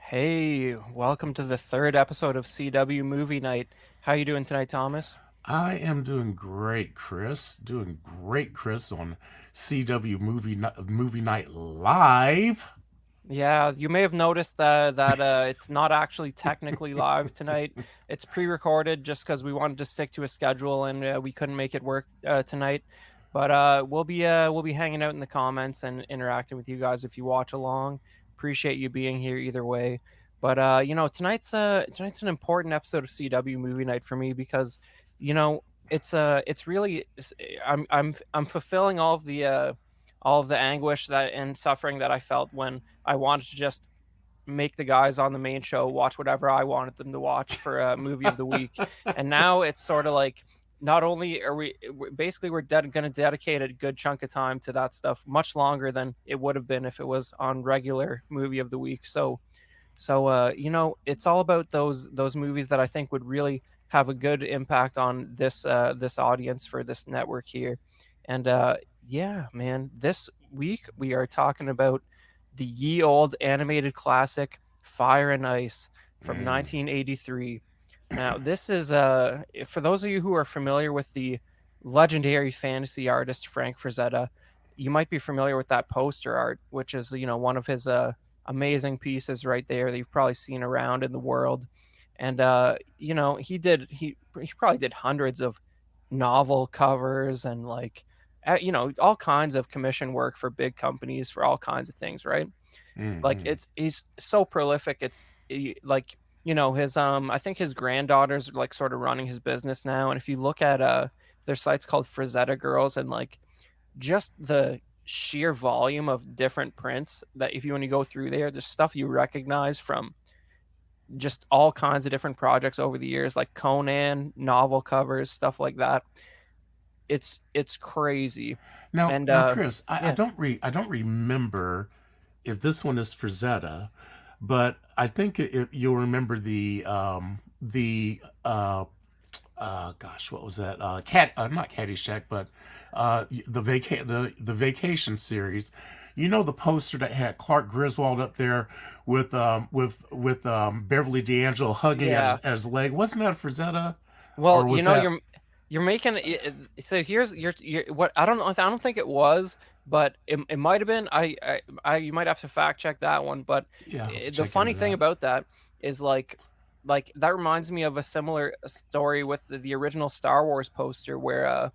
Hey, welcome to the third episode of CW Movie Night. How you doing tonight, Thomas? I am doing great, Chris. Doing great, Chris, on CW Movie Night Live. Yeah, you may have noticed that it's not actually technically live tonight. It's pre-recorded just because we wanted to stick to a schedule and we couldn't make it work tonight. But we'll be hanging out in the comments and interacting with you guys if you watch along. Appreciate you being here either way. But tonight's an important episode of CW Movie Night for me because you know it's really I'm fulfilling all of the anguish that and suffering that I felt when I wanted to just make the guys on the main show watch whatever I wanted them to watch for a movie of the week. And now it's sort of like not only are basically we're going to dedicate a good chunk of time to that stuff, much longer than it would have been if it was on regular movie of the week. It's all about those movies that I think would really have a good impact on this audience for this network here. And yeah, man, this week we are talking about the ye old animated classic Fire and Ice from Mm. 1983. Now, this is for those of you who are familiar with the legendary fantasy artist Frank Frazetta, you might be familiar with that poster art, which is one of his amazing pieces right there that you've probably seen around in the world. And he probably did hundreds of novel covers and all kinds of commission work for big companies for all kinds of things, right? Like Mm-hmm. he's so prolific. Like his I think his granddaughters are like sort of running his business now, and if you look at their sites called Frazetta Girls, and like just the sheer volume of different prints that if you when you go through there, there's stuff you recognize from just all kinds of different projects over the years, like Conan novel covers, stuff like that. It's crazy. And Now, Chris, yeah. I don't remember if this one is for Zeta, but I think you'll remember the gosh, what was that? Not Caddyshack, but the vacation series. You know the poster that had Clark Griswold up there with Beverly D'Angelo hugging Yeah. at his leg. Wasn't that Frazetta, Well, or was that? you're making so here's your what I don't think it was, but it might have been. You might have to fact check that one, but Yeah, I'll have to the check funny into thing that. about that is like that reminds me of a similar story with the original Star Wars poster where I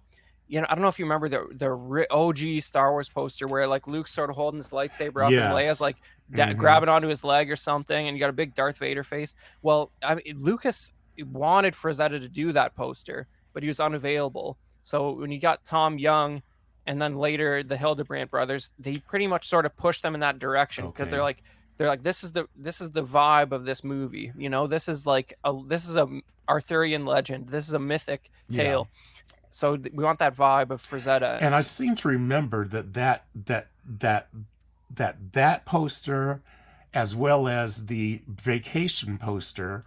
don't know if you remember the OG Star Wars poster where like Luke's sort of holding his lightsaber up and Leia's Yes. like Mm-hmm. grabbing onto his leg or something, and you got a big Darth Vader face. Well, I mean, Lucas wanted Frazetta to do that poster, but he was unavailable. So when you got Tom Young and then later the Hildebrandt brothers, they pretty much sort of pushed them in that direction because Okay. they're like this is the vibe of this movie. This is like this is a Arthurian legend. This is a mythic Yeah. tale. So we want that vibe of Frazetta. And I seem to remember that poster, as well as the vacation poster,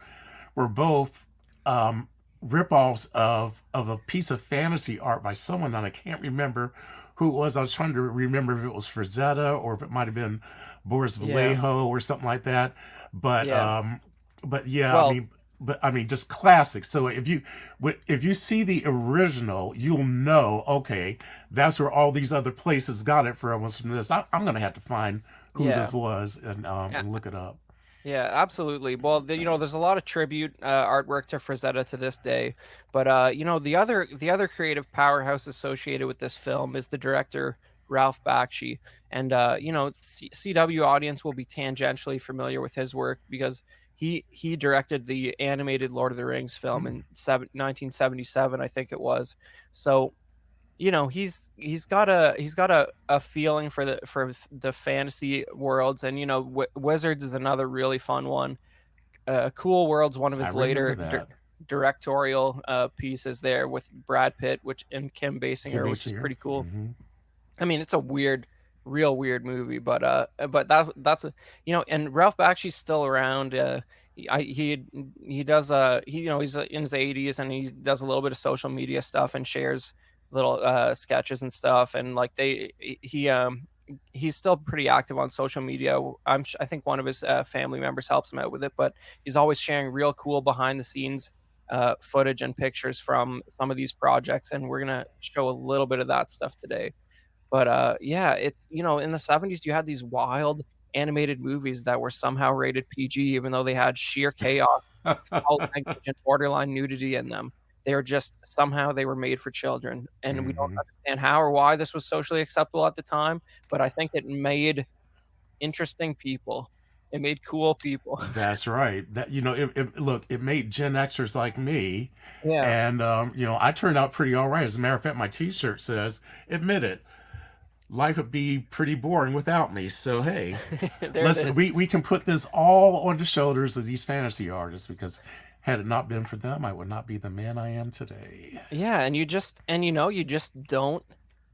were both ripoffs of a piece of fantasy art by someone, and I can't remember who it was. I was trying to remember if it was Frazetta or if it might have been Boris Yeah, Vallejo or something like that. But yeah. but yeah, Well, I mean, just classic. So if you see the original, you'll know. Okay, that's where all these other places got it from. Was from this. I'm gonna have to find who yeah. this was Yeah, and look it up. yeah, absolutely. Well, there's a lot of tribute artwork to Frazetta to this day, but the other creative powerhouse associated with this film is the director Ralph Bakshi, and CW audience will be tangentially familiar with his work because he directed the animated Lord of the Rings film Hmm. in 1977, I think it was. So he's got a feeling for the fantasy worlds, and Wizards is another really fun one. Cool World's one of I his remember later that. directorial pieces there with Brad Pitt, which and Kim Kim Basinger, which is Basinger. pretty cool. Mm-hmm. I mean, it's a real weird movie, but that's and Ralph Bakshi's still around. He does he's in his 80s and he does a little bit of social media stuff and shares little sketches and stuff, and like he's still pretty active on social media. I think one of his family members helps him out with it, but he's always sharing real cool behind the scenes footage and pictures from some of these projects, and we're gonna show a little bit of that stuff today. But yeah, it's in the 70s you had these wild animated movies that were somehow rated PG, even though they had sheer chaos, foul language, and borderline nudity in them. They were just somehow they were made for children, and we don't Hmm. understand how or why this was socially acceptable at the time, but I think it made interesting people. It made cool people. That's right. That look, it made Gen Xers like me, Yeah. and I turned out pretty all right. As a matter of fact, my T-shirt says, "Admit it, life would be pretty boring without me." So hey, There it let's is. we can put this all on the shoulders of these fantasy artists because had it not been for them, I would not be the man I am today. Yeah, and you just don't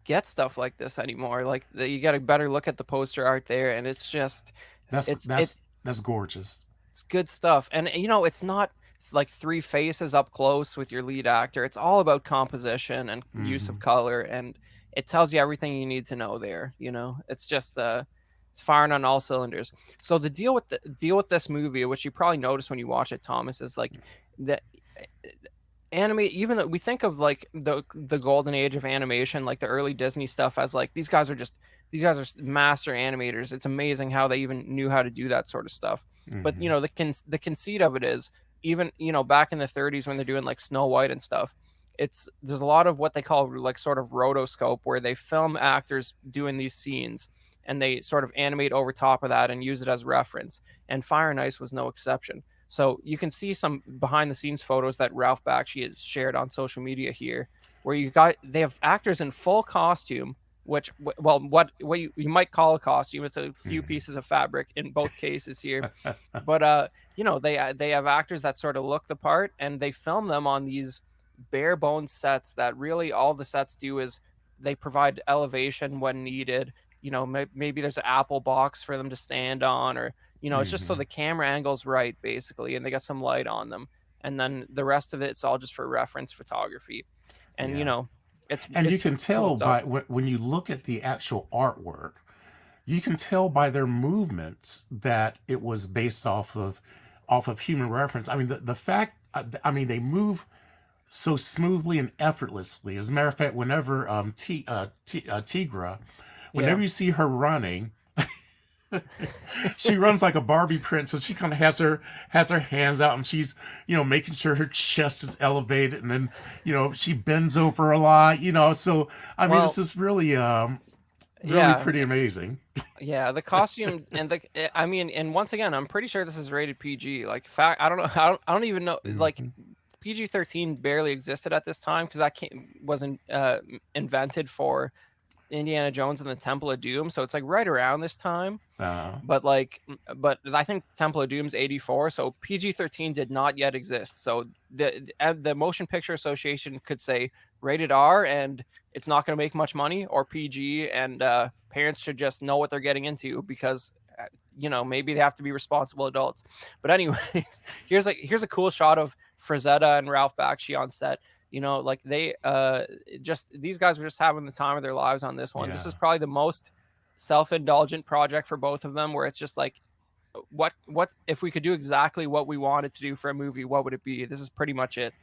get stuff like this anymore. Like you got a better look at the poster art there, and it's just That's it's it that's that's gorgeous. it's good stuff. And it's not like three faces up close with your lead actor. It's all about composition and use of Hmm. color, and it tells you everything you need to know there. It's just it's firing on all cylinders. So the deal with this movie, which you probably noticed when you watch it, Thomas, is like the anime. Even though we think of like the golden age of animation, like the early Disney stuff, as like these guys are master animators. It's amazing how they even knew how to do that sort of stuff. But Hmm. the conceit of it is, even back in the 30s when they're doing like Snow White and stuff, there's a lot of what they call like sort of rotoscope, where they film actors doing these scenes and they sort of animate over top of that and use it as reference. And Fire and Ice was no exception. So you can see some behind the scenes photos that Ralph Bakshi has shared on social media here, where they have actors in full costume, which, well, what you might call a costume. It's a few Hmm. pieces of fabric in both cases here, but they have actors that sort of look the part, and they film them on these bare bones sets that really all the sets do is they provide elevation when needed. Maybe there's an apple box for them to stand on, or it's just so Hmm. the camera angle's right, basically, and they got some light on them, and then the rest of it's all just for reference photography. And Yeah. it's And you it's can cool tell stuff. by when you look at the actual artwork, you can tell by their movements that it was based off of human reference. I mean, the fact, I mean, they move so smoothly and effortlessly. As a matter of fact, whenever Tigra, Yeah. whenever you see her running, she runs like a Barbie princess. She kind of has her hands out, and she's making sure her chest is elevated, and then she bends over a lot. So I mean, it's Well, just really yeah. pretty amazing. Yeah, the costume and I mean, and once again, I'm pretty sure this is rated PG. Like, fact, I don't know. I don't even know. Like, Hmm. PG-13 barely existed at this time because that wasn't invented for Indiana Jones and the Temple of Doom. So it's like right around this time. Uh, But I think Temple of Doom's 84, so PG-13 did not yet exist. So the Motion Picture Association could say rated R and it's not going to make much money, or PG, and parents should just know what they're getting into, because maybe they have to be responsible adults. But anyways, here's a cool shot of Frazetta and Ralph Bakshi on set. Like they just these guys were just having the time of their lives on this one. This yeah. is probably the most self-indulgent project for both of them, where it's just like, what if we could do exactly what we wanted to do for a movie, what would it be? This is pretty much it.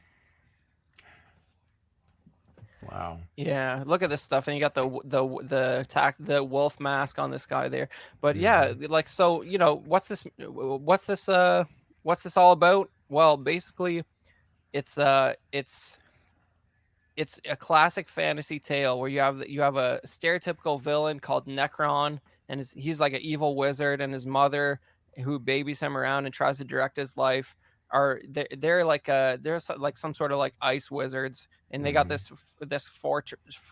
Wow. Yeah, look at this stuff, and you got the wolf mask on this guy there. But yeah, Hmm. like, so what's this all about? Well, basically, it's uh it's it's a classic fantasy tale where you have a stereotypical villain called Necron, and he's like an evil wizard, and his mother, who babies him around and tries to direct his life, are they're like like some sort of like ice wizards, and they got Hmm. this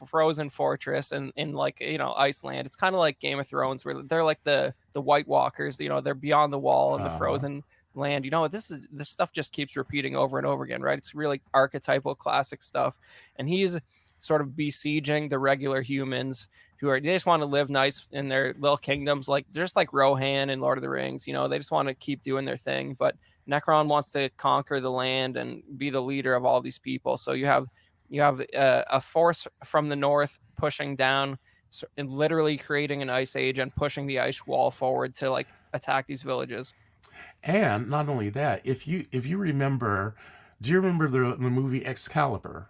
frozen fortress in like Iceland. It's kind of like Game of Thrones, where they're like the White Walkers. They're beyond the wall in the Uh-huh. frozen land. This stuff just keeps repeating over and over again, right? It's really archetypal classic stuff, and he's sort of besieging the regular humans they just want to live nice in their little kingdoms, like just like Rohan and Lord of the Rings. They just want to keep doing their thing, but Necron wants to conquer the land and be the leader of all these people. So you have a force from the north pushing down and literally creating an ice age and pushing the ice wall forward to like attack these villages. And not only that, if you remember, do you remember the movie Excalibur?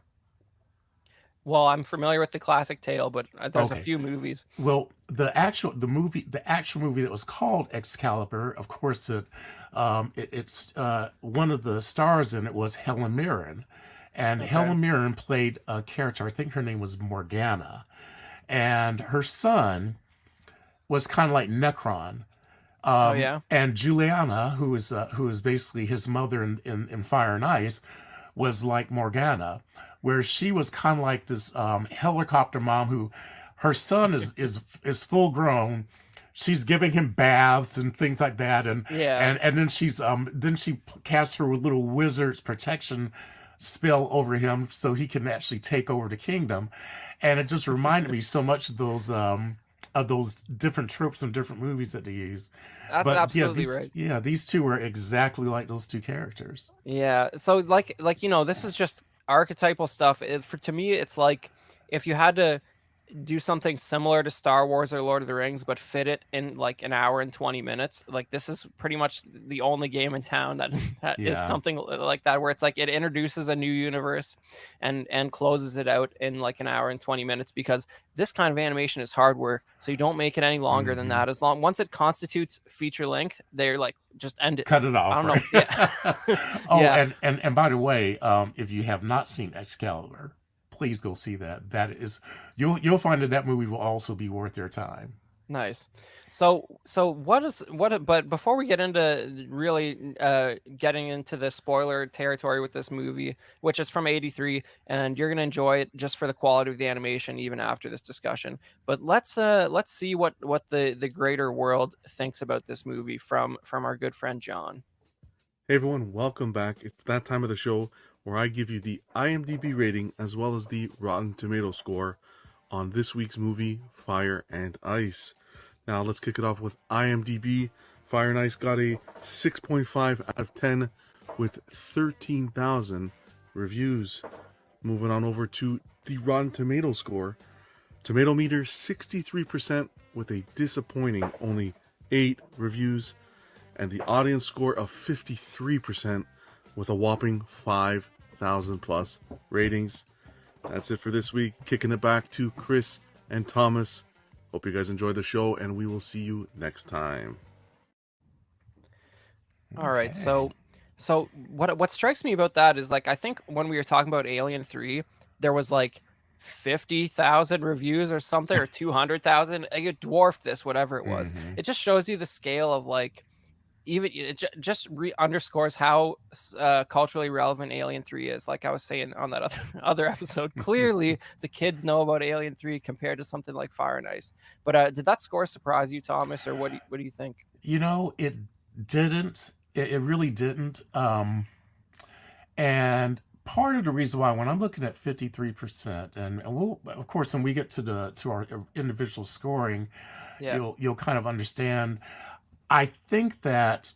Well, I'm familiar with the classic tale, but there's a Okay. few movies. Well, the actual movie that was called Excalibur, of course, it's one of the stars in it was Helen Mirren, and Okay. Helen Mirren played a character. I think her name was Morgana, and her son was kind of like Necron. Oh yeah. And Juliana, who is basically his mother in Fire and Ice, was like Morgana, where she was kind of like this helicopter mom who her son is full grown. She's giving him baths and things like that, and Yeah. and then she casts her little wizard's protection spell over him so he can actually take over the kingdom, and it just reminded me so much of those different tropes and different movies that they use. That's But absolutely right. these two were exactly like those two characters. Yeah. So like this is just archetypal stuff. For to me, it's like if you had to do something similar to Star Wars or Lord of the Rings, but fit it in like an hour and 20 minutes. Like this is pretty much the only game in town that, that is Yeah, something like that, where it's like it introduces a new universe and closes it out in like an hour and 20 minutes, because this kind of animation is hard work. So you don't make it any longer than hmm that. As long once it constitutes feature length, they're like just end it. cut it I off, don't know. right? Yeah. Oh, Yeah. and by the way, if you have not seen Excalibur, please go see that. That is, you'll find that that movie will also be worth your time. Nice. So but before we get into really getting into the spoiler territory with this movie, which is from 83, and you're going to enjoy it just for the quality of the animation even after this discussion. But let's see what the greater world thinks about this movie from our good friend John. Hey everyone, welcome back. It's that time of the show where I give you the IMDb rating as well as the Rotten Tomato score on this week's movie, Fire and Ice. Now let's kick it off with IMDb. Fire and Ice got a 6.5 out of 10 with 13,000 reviews. Moving on over to the Rotten Tomato score. Tomato meter 63% with a disappointing only 8 reviews, and the audience score of 53% with a whopping 5,000 plus ratings. That's it for this week. Kicking it back to Chris and Thomas. Hope you guys enjoyed the show, and we will see you next time. All right. Okay. So what strikes me about that is like I think when we were talking about Alien 3, there was like 50,000 reviews or something, or 200,000. It dwarfed this, whatever it was. hmm It just shows you the scale of like even it just underscores how culturally relevant Alien 3 is. Like I was saying on that other episode, clearly the kids know about Alien 3 compared to something like Fire and Ice. But did that score surprise you, Thomas, or what do you think? it didn't. It really didn't. And part of the reason why, when I'm looking at 53%, and we'll, of course, when we get to our individual scoring, Yeah. you'll kind of understand. I think that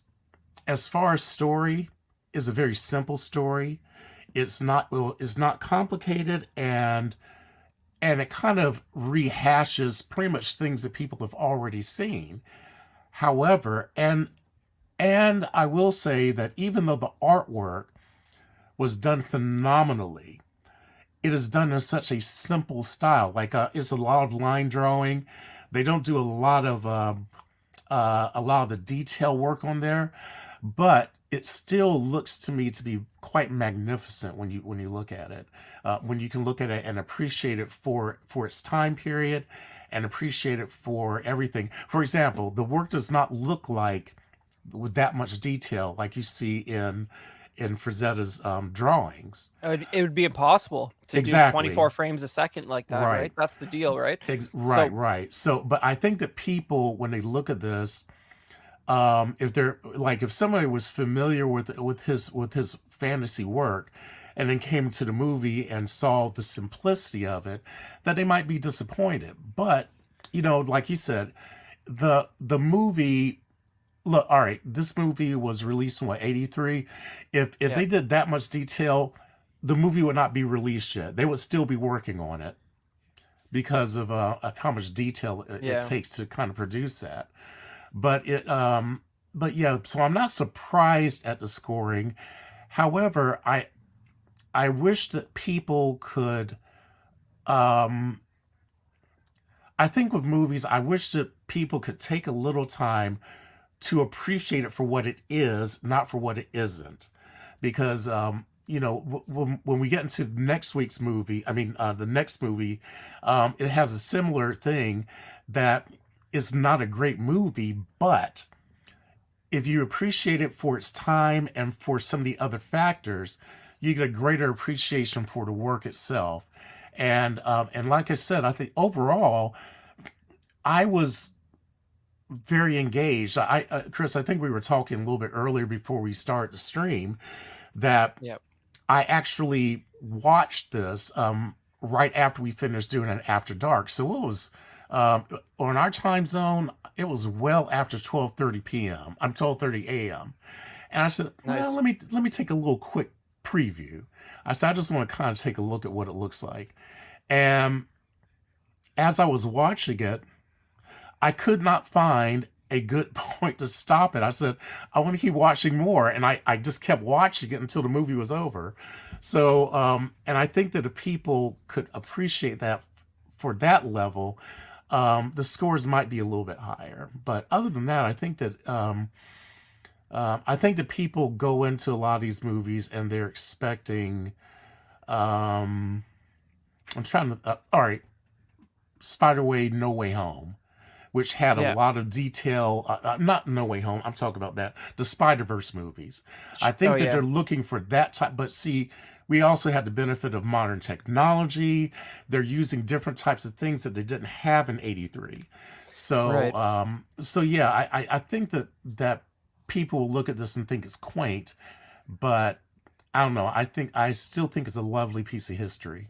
as far as story, is a very simple story. It's not complicated, and it kind of rehashes pretty much things that people have already seen. However, and I will say that even though the artwork was done phenomenally, it is done in such a simple style. Like it's a lot of line drawing. They don't do a lot of the detail work on there, but it still looks to me to be quite magnificent when you look at it. When you can look at it and appreciate it for its time period, and appreciate it for everything. For example, the work does not look like with that much detail like you see in Frazetta's drawings. It would be impossible to do Exactly. 24 frames a second like that, Right. right? That's the deal, right? Right. So Right. So, but I think that people, when they look at this, if they're like, if somebody was familiar with his fantasy work, and then came to the movie and saw the simplicity of it, that they might be disappointed. But like you said, the movie. Look, all right. This movie was released in what, 83. If yeah, they did that much detail, the movie would not be released yet. They would still be working on it. because of how much detail it Yeah. takes to kind of produce that. But but yeah, so I'm not surprised at the scoring. However, I wish that people could. Um, I think with movies, I wish that people could take a little time to appreciate it for what it is, not for what it isn't. Because, when we get into next week's movie, the next movie, it has a similar thing that is not a great movie, but if you appreciate it for its time and for some of the other factors, you get a greater appreciation for the work itself. And like I said, I think overall, I was very engaged. Chris, I think we were talking a little bit earlier before we start the stream that Yep. I actually watched this right after we finished doing it after dark. So it was on our time zone. It was well after 12:30 p.m. I'm 12:30 a.m. And I said, well, Nice. let me take a little quick preview. I said I just want to kind of take a look at what it looks like. And as I was watching it, I could not find a good point to stop it. I said, I want to keep watching more. And I just kept watching it until the movie was over. So, and I think that if people could appreciate that for that level, the scores might be a little bit higher. But other than that, I think that people go into a lot of these movies and they're expecting, um, I'm trying to, all right, Spider-Way No Way Home, which had a Yeah. lot of detail. Not No Way Home. I'm talking about that. The Spider-Verse movies. I Oh think that yeah. they're looking for that type. But see, we also had the benefit of modern technology. They're using different types of things that they didn't have in '83. So, Right. so yeah, I think that people will look at this and think it's quaint, but I don't know. I still think it's a lovely piece of history.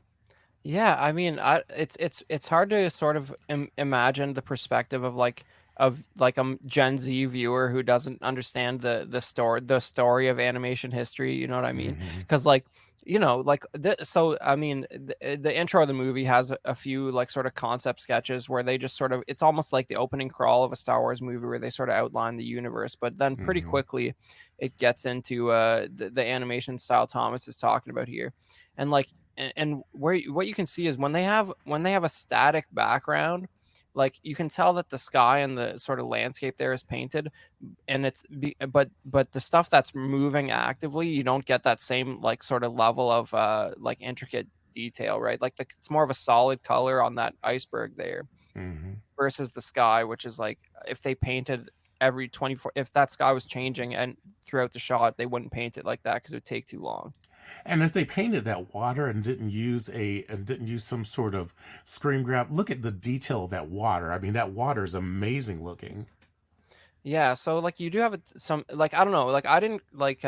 Yeah, I mean, it's hard to sort of imagine the perspective of like a Gen Z viewer who doesn't understand the story of animation history. You know what I mean? Hmm. Because like so I mean the intro of the movie has a few like sort of concept sketches where they just sort of it's almost like the opening crawl of a Star Wars movie where they sort of outline the universe, but then pretty Hmm. quickly it gets into the animation style Thomas is talking about here, and like and what you can see is when they have a static background, like you can tell that the sky and the sort of landscape there is painted, and but the stuff that's moving actively, you don't get that same like sort of level of like intricate detail, right? Like it's more of a solid color on that iceberg there Hmm. versus the sky, which is like if they painted every 24, if that sky was changing and throughout the shot, they wouldn't paint it like that because it would take too long. And if they painted that water and didn't use some sort of screen grab, look at the detail of that water. I mean, that water is amazing looking. Yeah, so like you do have some like I don't know, like I didn't like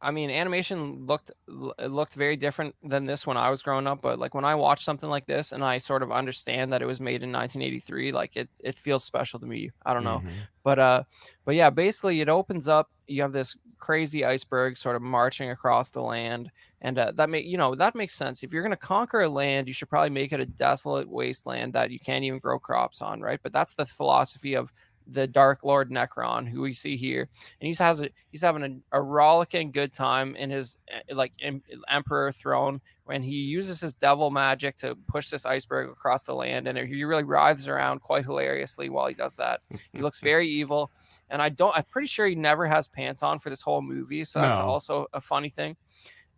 I mean animation looked very different than this when I was growing up, but like when I watch something like this and I sort of understand that it was made in 1983, like it feels special to me. I don't know. Hmm. But but yeah, basically it opens up, you have this crazy iceberg sort of marching across the land, and that makes sense. If you're going to conquer a land, you should probably make it a desolate wasteland that you can't even grow crops on, right? But that's the philosophy of the Dark Lord Necron, who we see here, and he's having a rollicking good time in his emperor throne when he uses his devil magic to push this iceberg across the land, and he really writhes around quite hilariously while he does that. He looks very evil, and I'm pretty sure he never has pants on for this whole movie, so that's No. also a funny thing.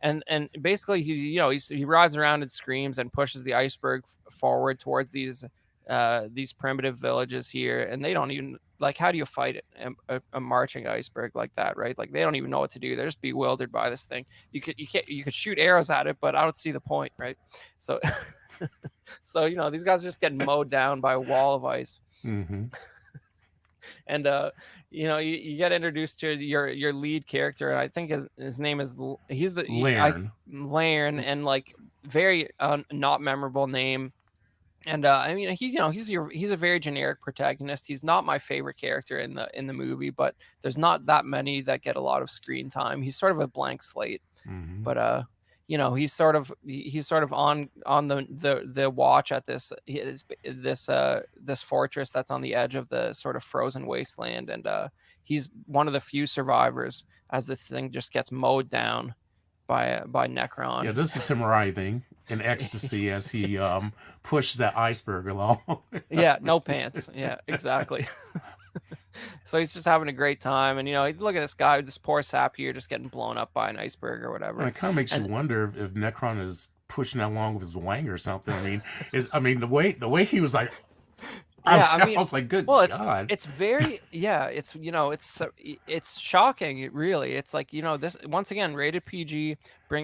And basically he rides around and screams and pushes the iceberg forward towards these primitive villages here, and they don't even like, how do you fight it, a marching iceberg like that, right? Like they don't even know what to do. They're just bewildered by this thing. You could shoot arrows at it, but I don't see the point, right? So so these guys are just getting mowed down by a wall of ice. Hmm. And you get introduced to your lead character, and I think his name is he's the I Lairn. Laren, and like very not memorable name. And I mean, he's a very generic protagonist. He's not my favorite character in the movie, but there's not that many that get a lot of screen time. He's sort of a blank slate. Hmm. But he's sort of on the watch at this fortress that's on the edge of the sort of frozen wasteland, and he's one of the few survivors as the thing just gets mowed down by Necron. Yeah, this is him writhing in ecstasy as he pushes that iceberg along. Yeah, no pants. Yeah, exactly. So he's just having a great time, and look at this guy, this poor sap here, just getting blown up by an iceberg or whatever. And it kind of makes you wonder if Necron is pushing that along with his wang or something. I mean, the way he was like, yeah, I was like, good God. It's very, yeah, it's shocking. It really, it's like, this, once again, rated PG,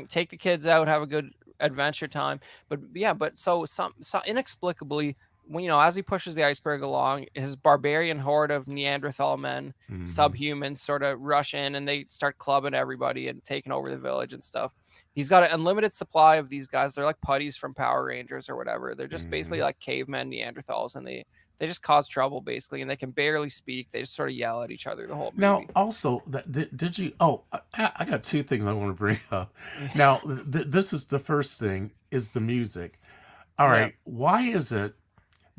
take the kids out, have a good adventure time. But yeah, so inexplicably, when, as he pushes the iceberg along, his barbarian horde of Neanderthal men, subhumans, sort of rush in, and they start clubbing everybody and taking over the village and stuff. He's got an unlimited supply of these guys. They're like putties from Power Rangers or whatever. They're just basically like cavemen Neanderthals, and they just cause trouble basically, and they can barely speak. They just sort of yell at each other the whole movie. Now, also, did you? Oh, I got two things I want to bring up. Now, this is the first thing: is the music. All right, why is it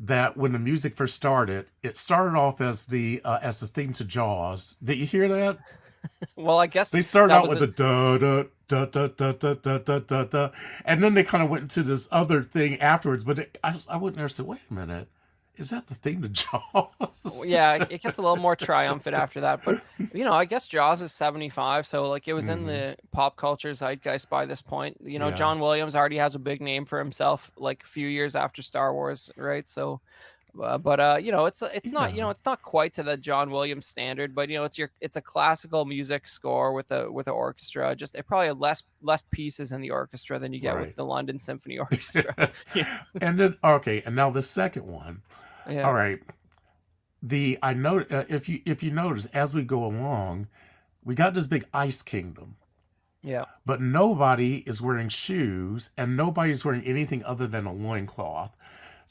that when the music first started, it started off as the theme to Jaws? Did you hear that? Well, I guess they started out with the da da da da da da da da da da, and then they kind of went into this other thing afterwards. But I went there and said, "Wait a minute, is that the theme to Jaws?" Yeah, it gets a little more triumphant after that. But I guess Jaws is 75, so like it was in the pop culture zeitgeist by this point. John Williams already has a big name for himself, like a few years after Star Wars, right? So. It's not it's not quite to the John Williams standard, but it's a classical music score with an orchestra. Just it probably less pieces in the orchestra than you get with the London Symphony Orchestra. And then and now the second one. Yeah. All right. I know if you notice as we go along, we got this big ice kingdom. Yeah. But nobody is wearing shoes, and nobody's wearing anything other than a loincloth.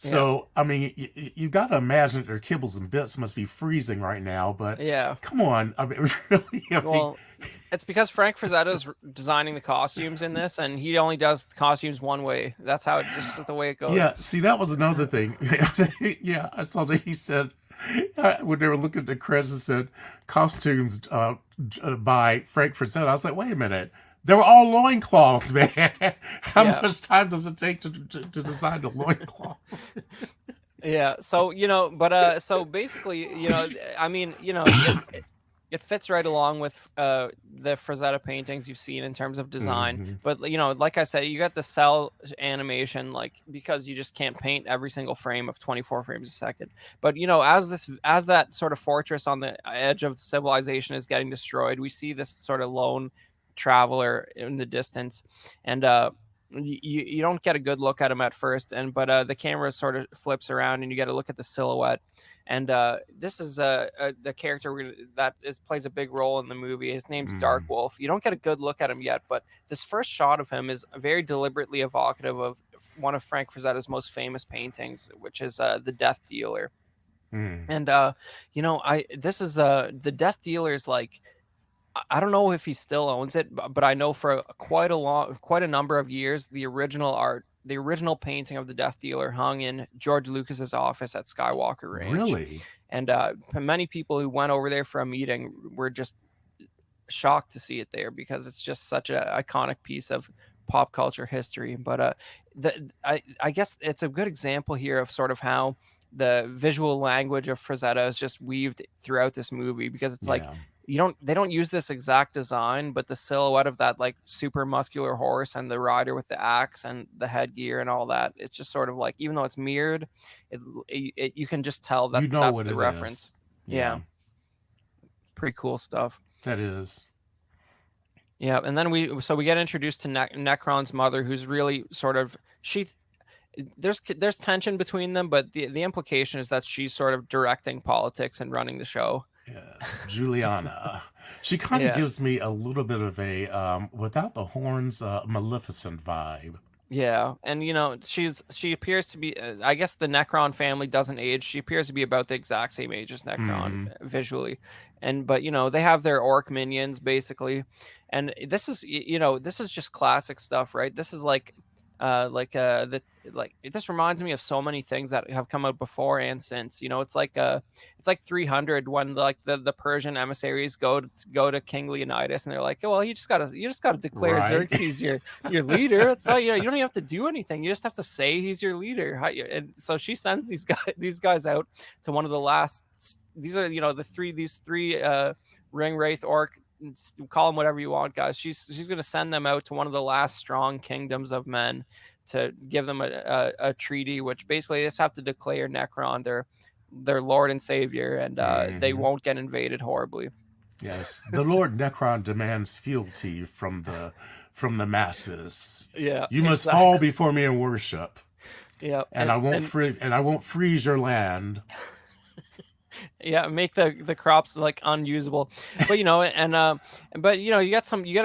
So, I mean, you got to imagine their kibbles and bits must be freezing right now, but come on. I mean, really, it's because Frank Frazetta is designing the costumes in this, and he only does costumes one way. That's how just the way it goes. Yeah, see, that was another thing. Yeah, I saw that he said, when they were looking at the credits, it said, costumes by Frank Frazetta. I was like, wait a minute. They were all loincloths, man. How much time does it take to design a loincloth? Yeah. So, so basically, I mean, it fits right along with the Frazetta paintings you've seen in terms of design. But, like I said, you got the cell animation, like, because you just can't paint every single frame of 24 frames a second. But, as that sort of fortress on the edge of civilization is getting destroyed, we see this sort of lone traveler in the distance, and you don't get a good look at him at first, but the camera sort of flips around and you get a look at the silhouette, and this is the character that plays a big role in the movie. His name's Dark Wolf. You don't get a good look at him yet, but this first shot of him is very deliberately evocative of one of Frank Frazetta's most famous paintings, which is the Death Dealer. And this is the Death Dealer is like, I don't know if he still owns it, but I know for quite a number of years, the original painting of the Death Dealer hung in George Lucas's office at Skywalker Ranch. Really? And many people who went over there for a meeting were just shocked to see it there, because it's just such an iconic piece of pop culture history. But I guess it's a good example here of sort of how the visual language of Frazetta is just weaved throughout this movie, because it's like, they don't use this exact design, but the silhouette of that like super muscular horse and the rider with the axe and the headgear and all that, it's just sort of like, even though it's mirrored, you can just tell that that's the reference. Yeah. Pretty cool stuff. That is. Yeah, and then we get introduced to Necron's mother, who's really sort of there's tension between them, but the implication is that she's sort of directing politics and running the show. Yes, Juliana. She kind of gives me a little bit of a, without the horns, Maleficent vibe. Yeah, and she appears to be. I guess the Necron family doesn't age. She appears to be about the exact same age as Necron Mm-hmm. visually, and but they have their orc minions basically, and this is this is just classic stuff, right? This is the like this reminds me of so many things that have come out before and since. It's like 300 when like the Persian emissaries go to King Leonidas and they're like, well, you just gotta declare Right. Xerxes your leader. It's like you don't even have to do anything. You just have to say he's your leader. And so she sends these guys out to one of the last. These are these three ring wraith orc. Call them whatever you want, guys. She's going to send them out to one of the last strong kingdoms of men to give them a treaty, which basically they just have to declare Necron their lord and savior, and they Mm-hmm. won't get invaded horribly. Yes, the Lord Necron demands fealty from the masses. Yeah, You must fall exactly. before me in worship, Yeah, and I won't freeze your land. yeah, make the crops like unusable. But you get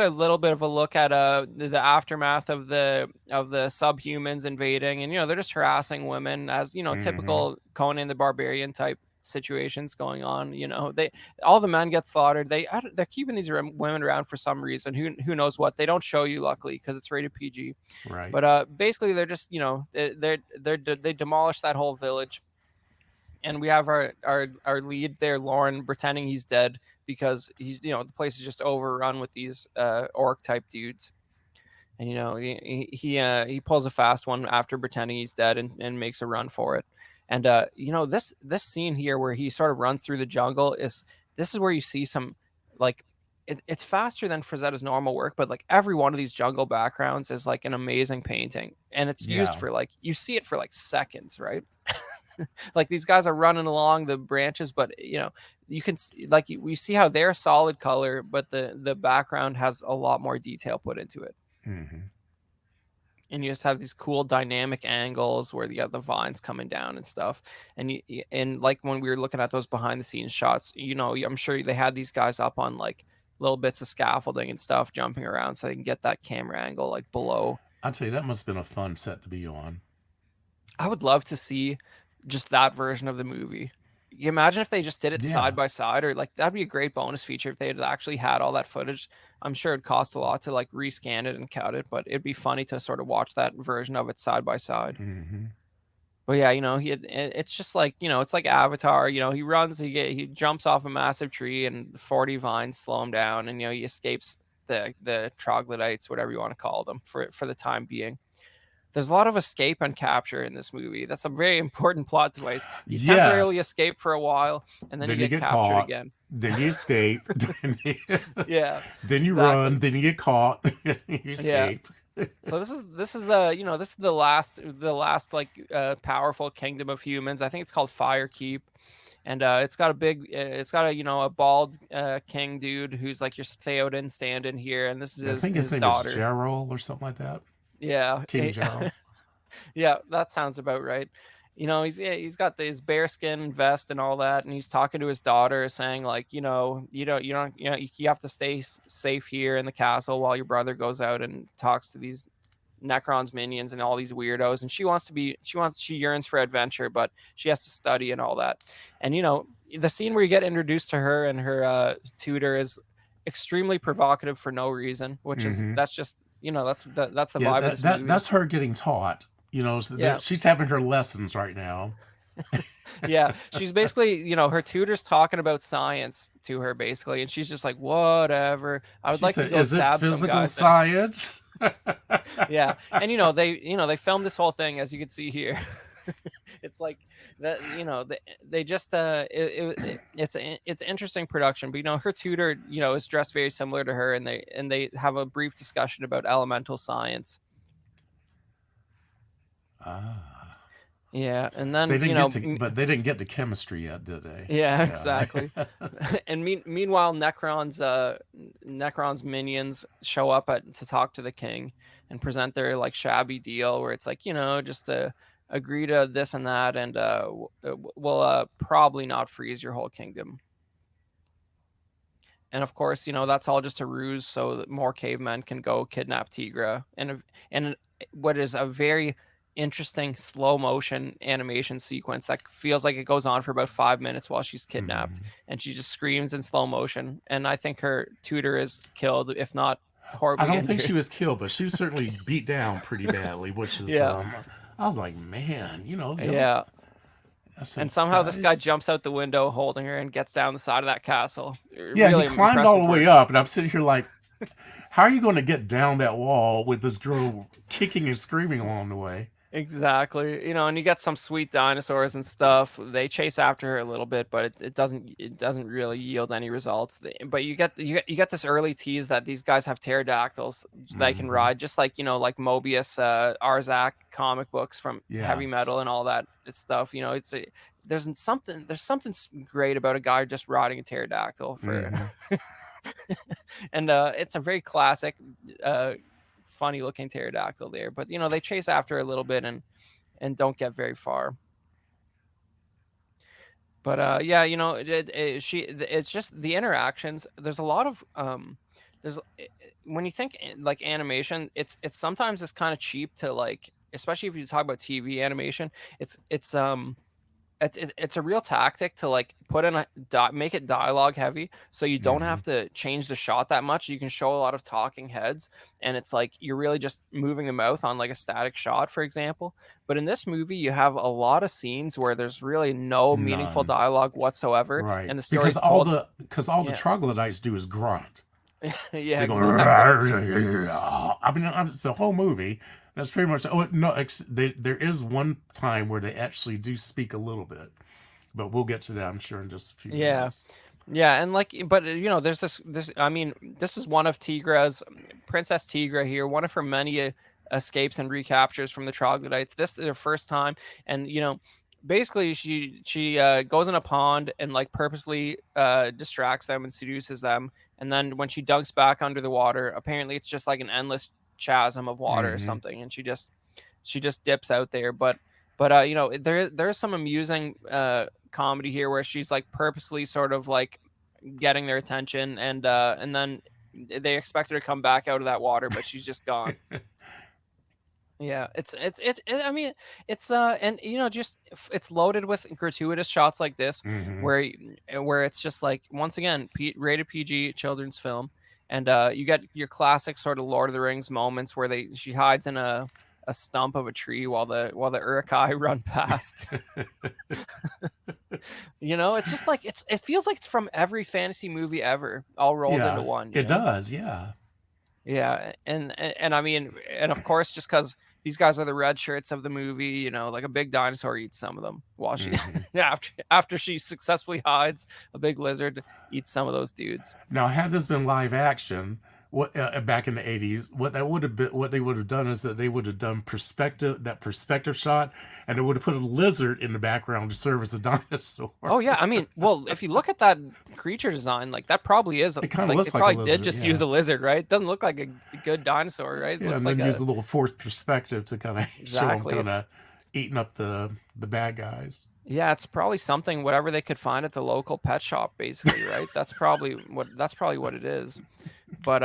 a little bit of a look at the aftermath of the subhumans invading, and they're just harassing women as Mm-hmm. typical Conan the Barbarian type situations going on. They all the men get slaughtered. They're keeping these women around for some reason. Who knows what? They don't show you, luckily, because it's rated PG. Right. But basically they're just they demolish that whole village, and we have our lead there, Lauren, pretending he's dead because he's the place is just overrun with these orc type dudes. And he pulls a fast one after pretending he's dead, and makes a run for it. And this scene here where he sort of runs through the jungle is where you see some like it's faster than Frazetta's normal work, but like every one of these jungle backgrounds is like an amazing painting, and it's used Yeah. for like you see it for like seconds, right? Like these guys are running along the branches, but you can like we see how they're solid color, but the background has a lot more detail put into it, Mm-hmm. and you just have these cool dynamic angles where you got the vines coming down and stuff. And and like when we were looking at those behind the scenes shots, I'm sure they had these guys up on like little bits of scaffolding and stuff jumping around so they can get that camera angle like below. I'll tell you, that must have been a fun set to be on. I would love to see just that version of the movie. You imagine if they just did it side Yeah. by side, or like that'd be a great bonus feature if they had actually had all that footage. I'm sure it'd cost a lot to like rescan it and cut it, but it'd be funny to sort of watch that version of it side by side. Mm-hmm. But yeah, it's just like it's like Avatar. He runs, he jumps off a massive tree, and 40 vines slow him down, and he escapes the troglodytes, whatever you want to call them, for the time being. There's a lot of escape and capture in this movie. That's a very important plot device. You temporarily Yes. escape for a while, and then you Then you get get captured caught. again. Then you escape. Yeah, Then you run. exactly. Then you get caught. Then you Yeah. escape. So this is the last like powerful kingdom of humans. I think it's called Firekeep, and it's got a bald king dude who's like your Theoden stand-in here, and this is I his think his his name is daughter. Gerald or something like that. Yeah. King Gerald. Yeah, that sounds about right. He's got his bearskin vest and all that, and he's talking to his daughter, saying like, you have to stay safe here in the castle while your brother goes out and talks to these Necron's minions and all these weirdos. And she yearns for adventure, but she has to study and all that. And the scene where you get introduced to her and her tutor is extremely provocative for no reason, which is Mm-hmm. that's just that's the Yeah, vibe of this movie. that's her getting taught. Yeah. She's having her lessons right now. Yeah, she's basically, her tutor's talking about science to her basically, and she's just like, whatever. I would She like to said, go "Is it stab some physical guys now. science?" Yeah, and they filmed this whole thing, as you can see here. It's like that, they just it's interesting production, but her tutor, is dressed very similar to her, and they have a brief discussion about elemental science. Ah, Yeah, and they then didn't get to, but they didn't get to chemistry yet, did they? yeah, Yeah. exactly. And meanwhile, Necron's minions show up to talk to the king and present their like shabby deal, where it's like, just to agree to this and that, and we'll probably not freeze your whole kingdom. and of course, that's all just a ruse so that more cavemen can go kidnap Tigra. And what is a very interesting slow motion animation sequence that feels like it goes on for about 5 minutes while she's kidnapped, and she just screams in slow motion. And I think her tutor is killed, if not I horribly don't injured. think she was killed, but she was certainly beat down pretty badly, which is, Yeah. I was like, man, Yeah. said, And somehow this guy guys. jumps out the window holding her and gets down the side of that castle. Yeah, Really he climbed impressive all the way work. up, and I'm sitting here like, how are you going to get down that wall with this girl kicking and screaming along the way? Exactly. And you get some sweet dinosaurs and stuff. They chase after her a little bit, but it doesn't really yield any results. But you get this early tease that these guys have pterodactyls they can ride, just like Mobius, Arzak comic books from Heavy Metal and all that stuff. There's something great about a guy just riding a pterodactyl for and it's a very classic funny looking pterodactyl there, but they chase after a little bit and don't get very far. But it's just the interactions. There's a lot of there's when you think like animation, it's sometimes it's kind of cheap to like, especially if you talk about TV animation. It's a real tactic to like put in make it dialogue heavy, so you don't have to change the shot that much. You can show a lot of talking heads, and it's like you're really just moving the mouth on like a static shot, for example. But in this movie, you have a lot of scenes where there's really no meaningful dialogue whatsoever, Right. and the story's told. Because all the troglodytes do is grunt. Yeah, They go, exactly. I mean, it's the whole movie. That's pretty much. Oh no, there is one time where they actually do speak a little bit, but we'll get to that, I'm sure, in just a few minutes. Yeah, and but there's this. I mean, this is one of Tigra's, Princess Tigra here, one of her many escapes and recaptures from the troglodytes. This is her first time, and basically she goes in a pond and like purposely distracts them and seduces them, and then when she digs back under the water, apparently it's just like an endless chasm of water or something, and she just dips out there. But there's some amusing comedy here where she's like purposely sort of like getting their attention, and then they expect her to come back out of that water, but she's just gone. Yeah, I mean, it's and just it's loaded with gratuitous shots like this, where it's just like, once again, rated PG children's film, and you get your classic sort of Lord of the Rings moments where she hides in a stump of a tree while the Uruk-hai run past. It's just like it feels like it's from every fantasy movie ever, all rolled into one. It does, yeah. Yeah, and I mean, and of course, just because these guys are the red shirts of the movie, like a big dinosaur eats some of them while she after she successfully hides, a big lizard eats some of those dudes. Now, had this been live action, back in the 80s, what they would have done is that they would have done perspective shot, and they would have put a lizard in the background to serve as a dinosaur. Oh yeah, I mean, well, if you look at that creature design, like that probably is. It kind of looks like a lizard. lizard, Did just use a lizard, right? It doesn't look like a good dinosaur, right? It Yeah, looks and then like use a little fourth perspective to kind of show them kind of eating up the bad guys. Yeah, it's probably something, whatever they could find at the local pet shop, basically, right? That's probably what it is. But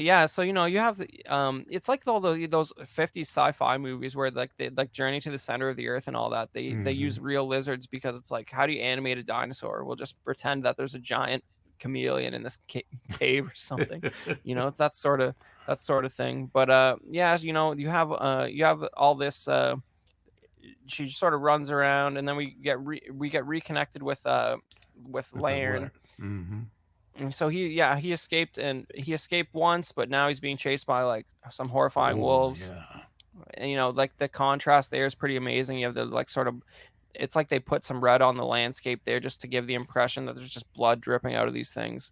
yeah, so you have it's like all those 50s sci-fi movies where like they like Journey to the Center of the Earth and all that. They use real lizards because it's like, how do you animate a dinosaur? We'll just pretend that there's a giant chameleon in this cave or something. That sort of thing. But yeah, you have all this. She sort of runs around, and then we get reconnected with Lairn. And so he escaped, and he escaped once, but now he's being chased by like some horrifying wolves. Yeah. And like the contrast there is pretty amazing. You have the like sort of, it's like they put some red on the landscape there just to give the impression that there's just blood dripping out of these things.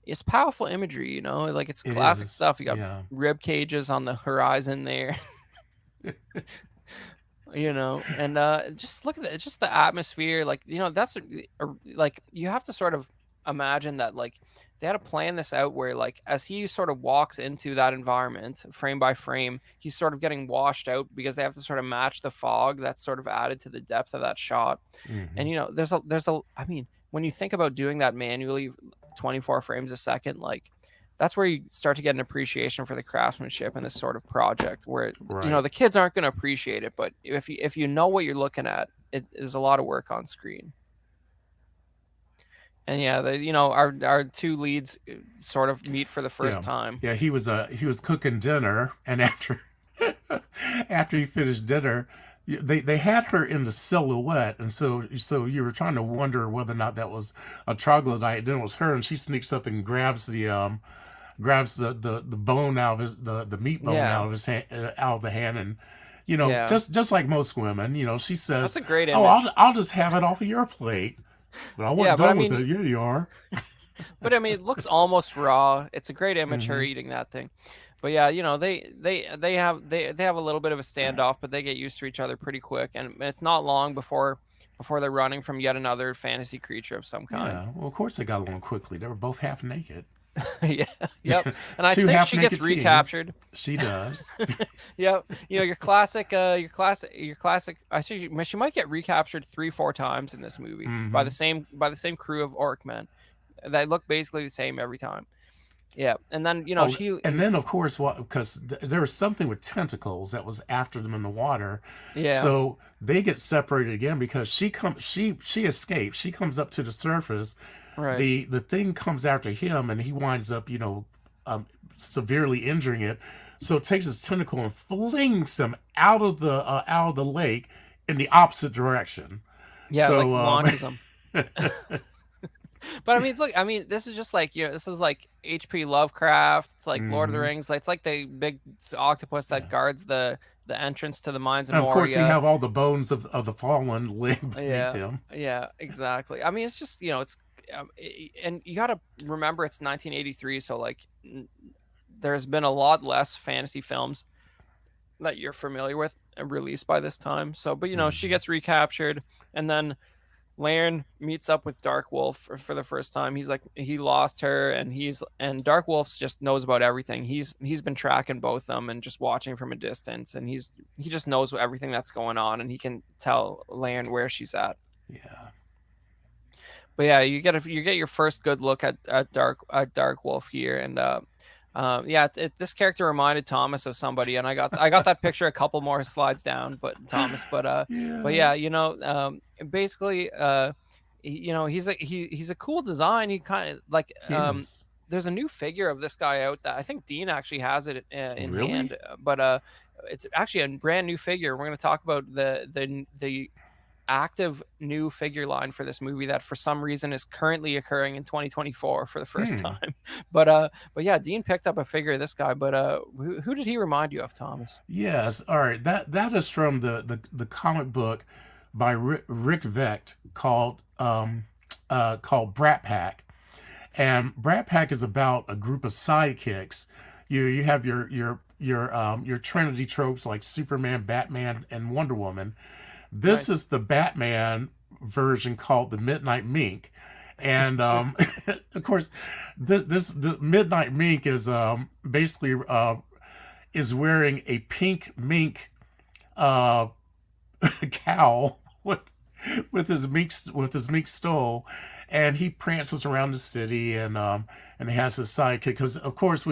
It's powerful imagery, like it's classic stuff. You got rib cages on the horizon there. And just look at it, just the atmosphere, like that's like you have to sort of imagine that like they had to plan this out where like as he sort of walks into that environment frame by frame, he's sort of getting washed out because they have to sort of match the fog that's sort of added to the depth of that shot. And there's a I mean, when you think about doing that manually, 24 frames a second, like that's where you start to get an appreciation for the craftsmanship in this sort of project where Right. the kids aren't going to appreciate it, but if you know what you're looking at, it is a lot of work on screen. And yeah, our two leads sort of meet for the first Yeah. time. Yeah, he was cooking dinner, and after after he finished dinner, they had her in the silhouette, and so you were trying to wonder whether or not that was a troglodyte. Then it was her, and she sneaks up and grabs the bone out of the meat bone Yeah. out of his hand, out of the hand, and Yeah. just like most women, she says, That's a great "Oh, image. I'll just have it off of your plate." But I Yeah, wasn't but I done with mean, it. Yeah, you are. but I mean, it looks almost raw. It's a great image her Hmm. eating that thing. But yeah, they have a little bit of a standoff, but they get used to each other pretty quick, and it's not long before they're running from yet another fantasy creature of some kind. Yeah. Well, of course they got along quickly. They were both half naked. Yeah, yep. And I Two think half she gets naked scenes. recaptured. She does. Yep. Your classic, your classic. Actually, she might get recaptured 3-4 times in this movie by Hmm. the same crew of Orkmen that look basically the same every time. Yeah, and then Oh, and then of course, what? Because there was something with tentacles that was after them in the water, yeah, so they get separated again because she escapes. She comes up to the surface. right. The thing comes after him, and he winds up, severely injuring it. So it takes his tentacle and flings him out of the lake in the opposite direction. Yeah, like So launches them. But I mean, look, I mean, this is just like this is like H.P. Lovecraft. It's like Lord of the mhm, Rings. Like, it's like the big octopus that yeah. guards the entrance to the mines of And of course, we Moria. have all the bones of the fallen laying beneath Yeah, him. yeah, exactly. I mean, it's just it's and you got to remember it's 1983, so like there's been a lot less fantasy films that you're familiar with released by this time. So, but she Hmm. gets recaptured, and then Laren meets up with Dark Wolf for the first time. He's like he lost her, and Dark Wolf just knows about everything. He's been tracking both of them and just watching from a distance, and he just knows everything that's going on, and he can tell Laren where she's at. Yeah. But yeah, you get your first good look at Dark Wolf here, and yeah, this character reminded Thomas of somebody, and I got that picture a couple more slides down, but Thomas, but Yeah. yeah, basically, he's a cool design. He kind of like He is. there's a new figure of this guy out that I think Dean actually has it in Really? hand, but it's actually a brand new figure. We're going to talk about the active new figure line for this movie that for some reason is currently occurring in 2024 for the first Hmm. time. But yeah, Dean picked up a figure of this guy, but who did he remind you of, Thomas? Yes. All right. That is from the comic book by Rick Vecht called Brat Pack, and Brat Pack is about a group of sidekicks. You have your Trinity tropes like Superman, Batman, and Wonder Woman. This Nice. is the Batman version called the Midnight Mink, and of course, the Midnight Mink is basically is wearing a pink mink uh, cowl with his mink stole, and he prances around the city and he has his sidekick because of course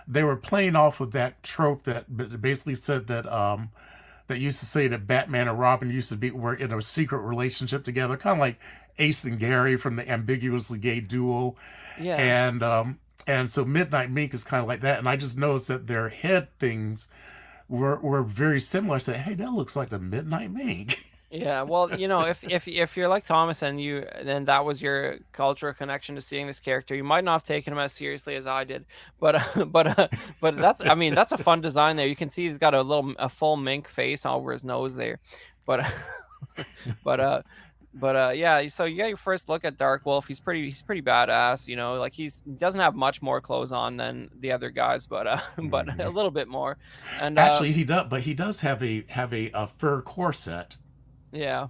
they were playing off of that trope that basically said that used to say that Batman and Robin used to were in a secret relationship together, kind of like Ace and Gary from the ambiguously gay duo, Yeah. and so Midnight Mink is kind of like that. And I just noticed that their head things were very similar. I said, hey, that looks like the Midnight Mink. Yeah, well, if you're like Thomas and then that was your cultural connection to seeing this character, you might not have taken him as seriously as I did. But but I mean that's a fun design there. You can see he's got a full mink face over his nose there. But but yeah, so you got your first look at Dark Wolf. He's pretty badass, like he doesn't have much more clothes on than the other guys, but but a little bit more. And Actually, he does, but he does have a fur corset. yeah.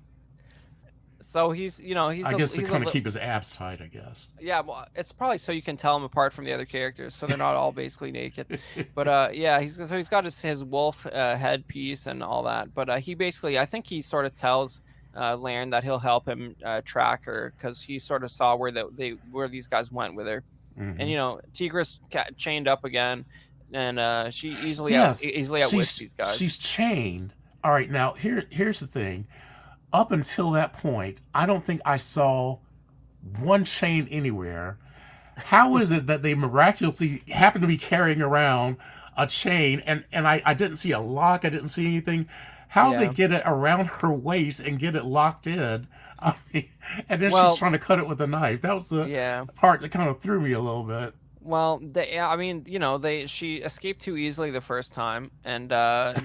So he's I guess to he's a kind of little. keep his abs tight. I guess. Yeah, well, it's probably so you can tell them apart from the other characters, so they're not all basically naked. But yeah, he's got his wolf headpiece and all that. But he basically, I think he sort of tells Laren that he'll help him track her because he sort of saw where these guys went with her. And Hmm. Tigra's chained up again, and she Yes, easily outwits these guys. she's chained. All right, now here's the thing. Up until that point, I don't think I saw one chain anywhere. How is it that they miraculously happen to be carrying around a chain and I didn't see a lock, I didn't see anything? How they Yeah. get it around her waist and get it locked in? I mean, and then she's Well, trying to cut it with a knife. That was the yeah. part that kind of threw me a little bit. Well, I mean, she escaped too easily the first time, and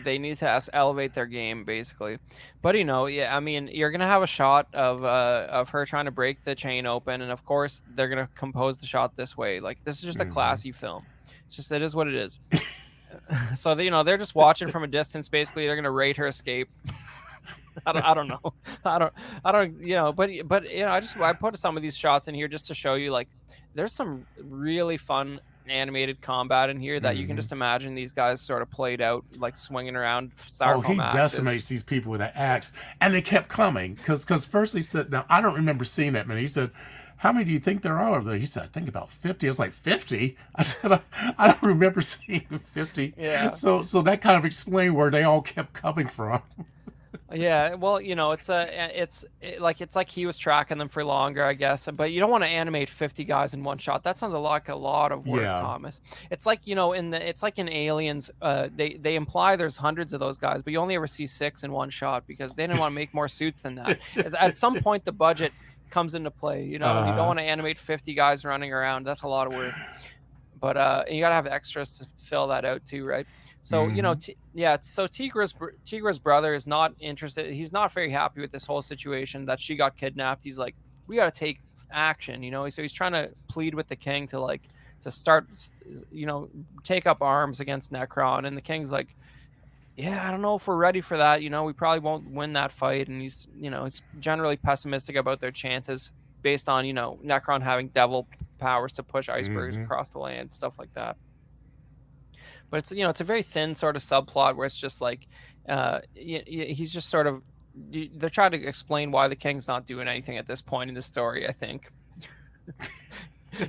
they need to elevate their game basically. But yeah, I mean, you're gonna have a shot of her trying to break the chain open, and of course they're gonna compose the shot this way. Like this is just a Hmm. classy film. It's just it is what it is. So they're just watching from a distance. Basically, they're gonna rate her escape. I don't know. I don't but I put some of these shots in here just to show you like there's some really fun animated combat in here that you can Hmm. just imagine these guys sort of played out like swinging around Oh, he styrofoam axes. decimates these people with an axe, and they kept coming because first he said, "Now I don't remember seeing that many." He said, "How many do you think there are there?" He said, "I think about 50." I was like, 50? I said, I don't remember seeing 50. Yeah. So that kind of explained where they all kept coming from. Yeah, well, it's like he was tracking them for longer, I guess. But you don't want to animate 50 guys in one shot. That sounds like a lot of work, Yeah. Thomas. It's like, it's like in Aliens, they imply there's hundreds of those guys, but you only ever see 6 in one shot because they didn't want to make more suits than that. At some point the budget comes into play, and you don't Uh, want to animate 50 guys running around. That's a lot of work. But and you got to have extras to fill that out too, right? So hmm. so Tigra's brother is not interested. He's not very happy with this whole situation that she got kidnapped. He's like, we got to take action, So he's trying to plead with the king to start, take up arms against Necron, and the king's like, yeah, I don't know if we're ready for that. We probably won't win that fight, and he's generally pessimistic about their chances based on Necron having devil powers to push icebergs Hmm. across the land, stuff like that. But it's a very thin sort of subplot where it's just like he's just sort of they're trying to explain why the king's not doing anything at this point in the story. I think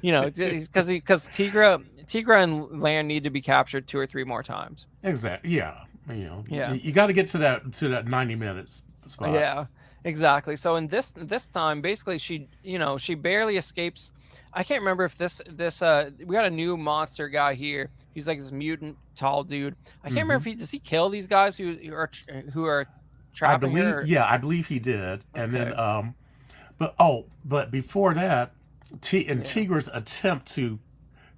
because Tigra and Lan need to be captured 2 or 3 more times. Exactly. Yeah. Yeah. You got to get to that 90 minutes spot. Yeah, exactly. So in this time, basically, she barely escapes. I can't remember if we got a new monster guy here. He's like this mutant tall dude. I can't remember Hmm. if does he kill these guys who are I trapping believe, her. yeah, I believe he did, and Okay. then but before that, Yeah. Tigra's attempt to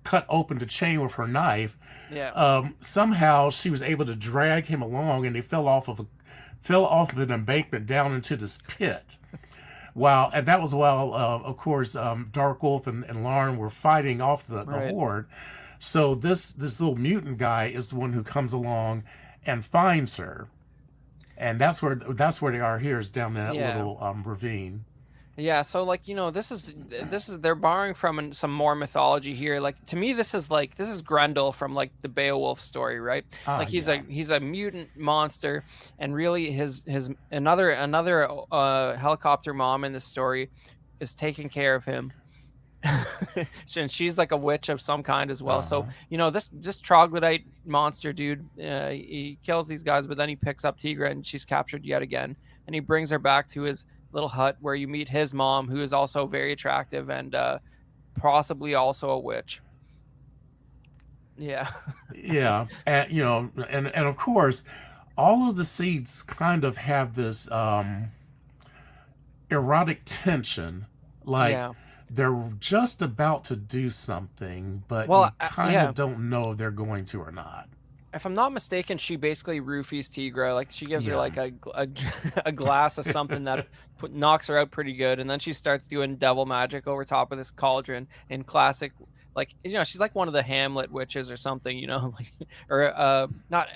cut open the chain with her knife, Yeah. somehow she was able to drag him along, and they fell off of an embankment down into this pit. And that was while, of course, Dark Wolf and Lauren were fighting off the Right. horde. So this little mutant guy is the one who comes along and finds her, and that's where they are here, is down in that Yeah. little ravine. Yeah, so like this is they're borrowing from some more mythology here. Like to me, this is Grendel from like the Beowulf story, right? Ah, Like yeah. he's a mutant monster, and really his another helicopter mom in the story is taking care of him, and she's like a witch of some kind as well. So Uh-huh. this troglodyte monster dude, he kills these guys, but then he picks up Tigra and she's captured yet again, and he brings her back to his little hut where you meet his mom, who is also very attractive and possibly also a witch. Yeah. Yeah, and of course, all of the seeds kind of have this erotic tension, like Yeah. they're just about to do something, but Well, you kind yeah. of don't know if they're going to or not. If I'm not mistaken, she basically roofies Tigra. Like she gives her Yeah. like a glass of something that knocks her out pretty good, and then she starts doing devil magic over top of this cauldron in classic. Like she's like one of the Hamlet witches or something, like or not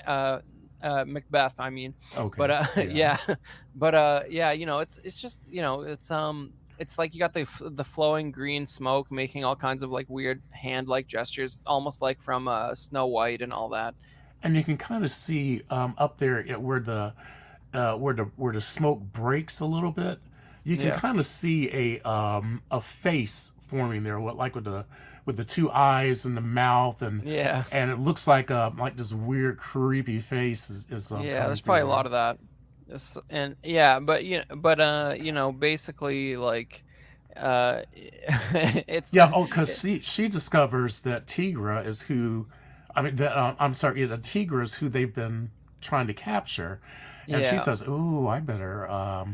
Macbeth. I mean, but Okay. Yeah. yeah, but yeah, it's just it's like you got the flowing green smoke making all kinds of like weird hand like gestures, almost like from Snow White and all that. And you can kind of see up there where where the smoke breaks a little bit, you can Yeah. kind of see a face forming there, what like with the two eyes and the mouth, Yeah. and it looks like this weird creepy face is Yeah, coming there's through probably a lot there. of that. And yeah, but basically like it's Yeah, oh, because it, she discovers that Tigra is who, I mean, that I'm sorry, yeah, the Tigra is who they've been trying to capture, and she yeah. says, "Ooh, I better,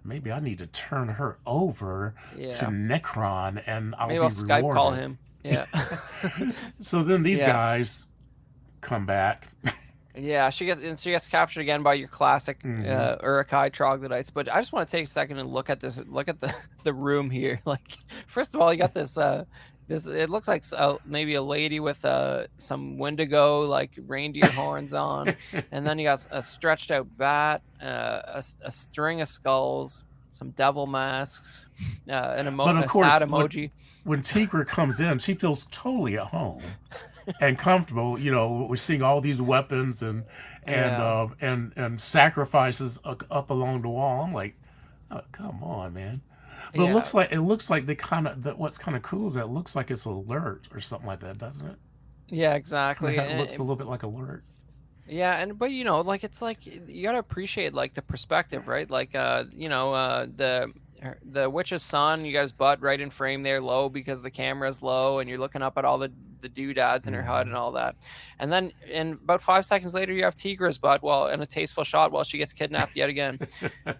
maybe I need to turn her over to Yeah. Necron, and I'll Maybe I'll be Skype call rewarded." him. Yeah. So then these Yeah. guys come back. Yeah, she gets captured again by your classic Hmm. Urukai troglodytes. But I just want to take a second and look at the the room here. Like, first of all, you got this it looks like maybe a lady with some Wendigo like reindeer horns on, and then you got a stretched out bat, a string of skulls, some devil masks, But of a sad course, emoji. when Tigra comes in, she feels totally at home and comfortable. We're seeing all these weapons Yeah. and sacrifices up along the wall. I'm like, oh, come on, man. But Yeah. it looks like they kind of that. What's kind of cool is that it looks like it's alert or something like that, doesn't it? Yeah, Kind exactly. of looks a little bit like alert. Yeah, and but like it's like you gotta appreciate like the perspective, right? Like the witch's son, you got his butt right in frame there, low because the camera's low, and you're looking up at all the doodads in her HUD and Hmm. all that. And then in about 5 seconds later, you have Tigra's butt while in a tasteful shot while she gets kidnapped yet again.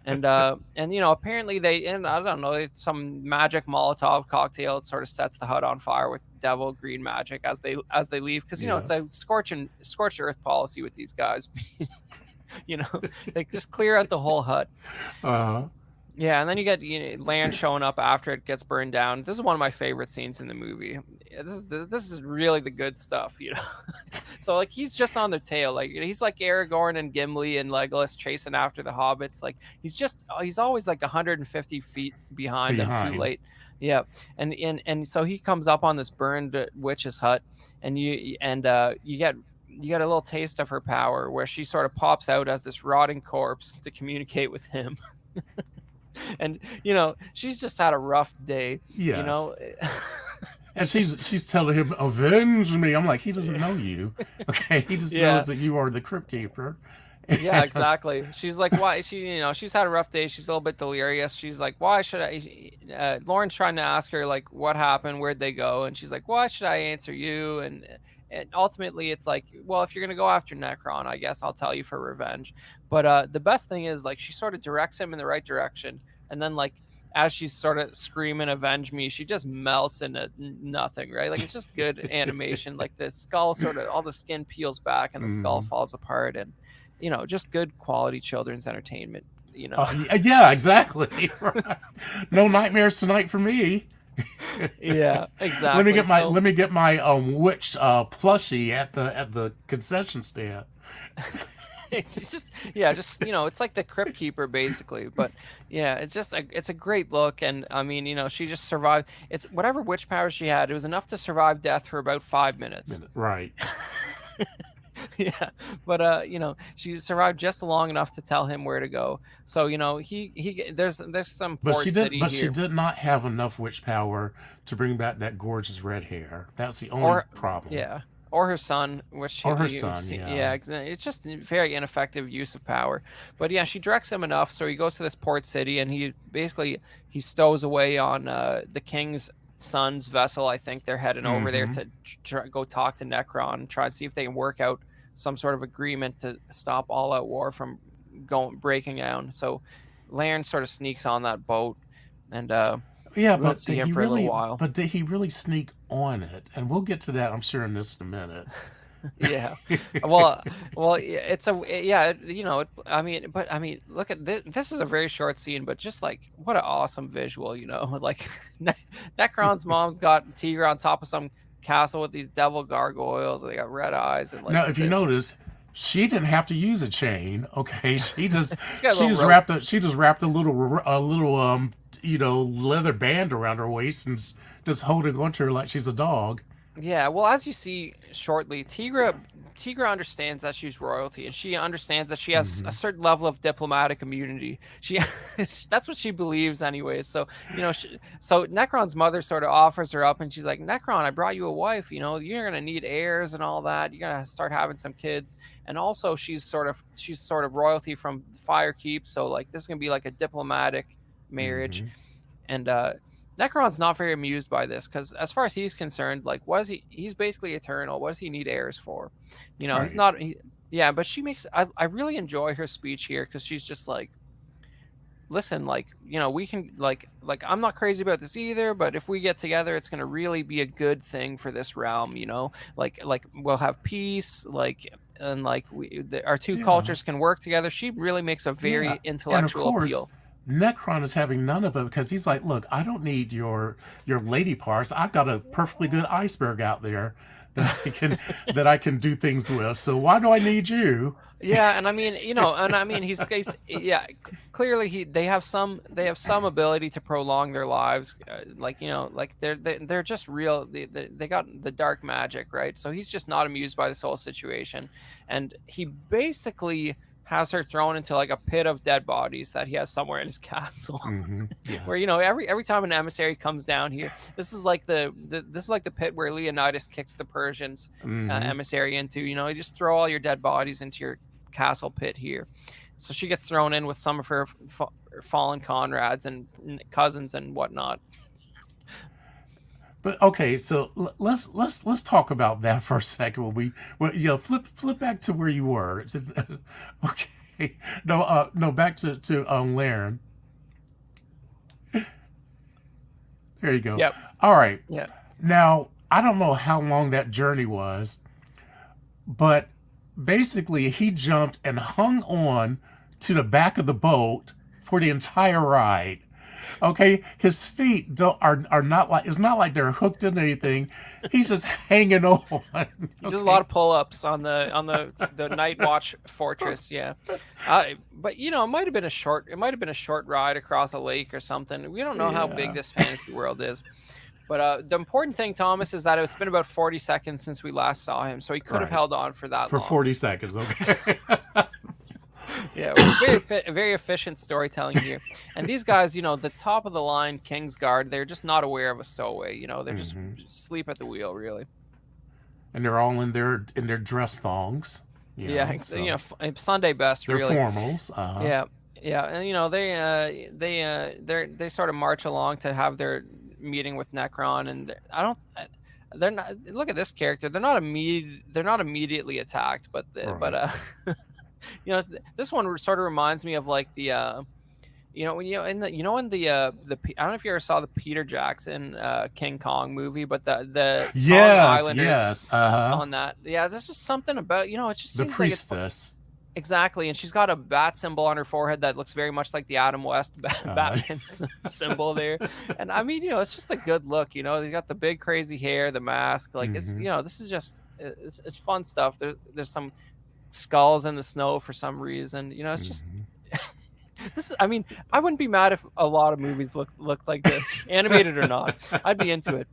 And apparently and I don't know, some magic Molotov cocktail sort of sets the HUD on fire with devil green magic as they leave, because it's a Yes. scorched earth policy with these guys. you know like just clear out the whole HUD. Uh, Yeah, and then you get land showing up after it gets burned down. This is one of my favorite scenes in the movie. Yeah, this is really the good stuff. So like he's just on their tail, like he's like Aragorn and Gimli and Legolas chasing after the hobbits. Like he's always like 150 feet behind them, too behind. late. Yeah, and so he comes up on this burned witch's hut, and you get a little taste of her power where she sort of pops out as this rotting corpse to communicate with him. And she's just had a rough day you Yes. know And she's telling him, "Avenge me." I'm like, he doesn't know you. Okay, he just yeah. knows that you are the Crypt Keeper. Yeah, exactly. She's like, why? She's had a rough day. She's a little bit delirious. She's like, why should I? Lauren's trying to ask her like, what happened? Where'd they go? And she's like, why should I answer you? And ultimately, it's like, well, if you're gonna go after Necron, I guess I'll tell you for revenge. But the best thing is like she sort of directs him in the right direction, and then like as she's sort of screaming "avenge me," she just melts into nothing, right? Like it's just good animation. Like the skull sort of all the skin peels back and the skull Mhm. falls apart, and just good quality children's entertainment. Yeah, exactly. Right. No nightmares tonight for me. Yeah, let me exactly. get my So let me get my witch plushie at the concession stand. it's just yeah, just it's like the Crypt Keeper basically. But yeah, it's a great look, and I mean, she just survived. It's whatever witch power she had, it was enough to survive death for about 5 minutes. Right. Yeah, but she survived just long enough to tell him where to go. So he there's some port city But she here. did not have enough witch power to bring back that gorgeous red hair. That's the only Or problem. yeah, or her son, which Or her you've son, seen. yeah. Yeah, it's just a very ineffective use of power. But yeah, she directs him enough, so he goes to this port city, and he stows away on the king's son's vessel. I think they're heading over there Mm-hmm. to go talk to Necron and try and see if they can work out some sort of agreement to stop all-out war from breaking down. So Laren sort of sneaks on that boat, and Yeah, we don't see him for a little while. but did he really sneak on it? And we'll get to that, I'm sure, in just a minute. Yeah. Well, it's yeah, I mean, but I mean, look at this. This is a very short scene, but just like what an awesome visual, like Necron's mom's got Tigra on top of some castle with these devil gargoyles, and they got red eyes and like Now, if you this. notice, she didn't have to use a chain. Okay, She's got a little rope. she just wrapped a little leather band around her waist and just holding onto her like she's a dog. Yeah, well, as you see shortly, Tigra Tigra understands that she's royalty, and she understands that she has a Mm-hmm. certain level of diplomatic immunity. She that's what she believes anyway. So so Necron's mother sort of offers her up, and she's like, Necron, I brought you a wife. You're gonna need heirs and all that. You're gonna start having some kids, and also she's sort of royalty from Firekeep. So like this is gonna be like a diplomatic marriage, Mm-hmm. and Necron's not very amused by this because, as far as he's concerned, like, what is he? He's basically eternal. What does he need heirs for? He's Right. not. Yeah, but she makes. I really enjoy her speech here because she's just like, listen, like, we can like I'm not crazy about this either, but if we get together, it's gonna really be a good thing for this realm. Like we'll have peace, like. And like our two Yeah. cultures can work together. She really makes a Yeah. very And of intellectual course, appeal. Necron is having none of it because he's like, look, I don't need your lady parts. I've got a perfectly good iceberg out there that I can do things with. So why do I need you? Yeah, and I mean, he's yeah, clearly they have some ability to prolong their lives, like they're just real. They got the dark magic, right? So he's just not amused by this whole situation, and he basically has her thrown into like a pit of dead bodies that he has somewhere in his castle. Mm-hmm. Yeah. Where every time an emissary comes down here, this is like the pit where Leonidas kicks the Persians Mm-hmm. emissary into. You just throw all your dead bodies into your castle pit here. So she gets thrown in with some of her fallen comrades and cousins and whatnot. But okay, so let's talk about that for a second. Flip back to where you were. Okay, no, back to Laren. There you go. Yep. All right. Yeah. Now I don't know how long that journey was, but basically he jumped and hung on to the back of the boat for the entire ride. Okay, his feet are not like, it's not like they're hooked into anything. He's just hanging on. He does a Okay. lot of pull-ups on the Night Watch fortress. Yeah, but it might have been a short ride across a lake or something. We don't know how big Yeah. this fantasy world is. But the important thing, Thomas, is that it's been about 40 seconds since we last saw him, so he could have Right. held on for that For long. 40 seconds. Okay. Yeah, very efficient storytelling here. And these guys, the top of the line Kingsguard, they're just not aware of a stowaway. They're just Hmm. sleep at the wheel, really. And they're all in their dress thongs. Yeah, So Sunday best, they're really. formals. Yeah, yeah, and they sort of march along to have their meeting with Necron, and they're not. Look at this character. They're not immediately attacked, but Right. this one sort of reminds me of like the when in I don't know if you ever saw the Peter Jackson King Kong movie, but the Kong Yes. Islanders Yes. Uh-huh. on that. Yeah, there's just something about it just The seems like it's priestess. exactly, and she's got a bat symbol on her forehead that looks very much like the Adam West Uh, Batman symbol there. And I mean, it's just a good look. They got the big crazy hair, the mask. Like it's hmm this is just it's fun stuff. There's some skulls in the snow for some reason. It's just hmm this. I mean, I wouldn't be mad if a lot of movies look like this, animated or not. I'd be into it.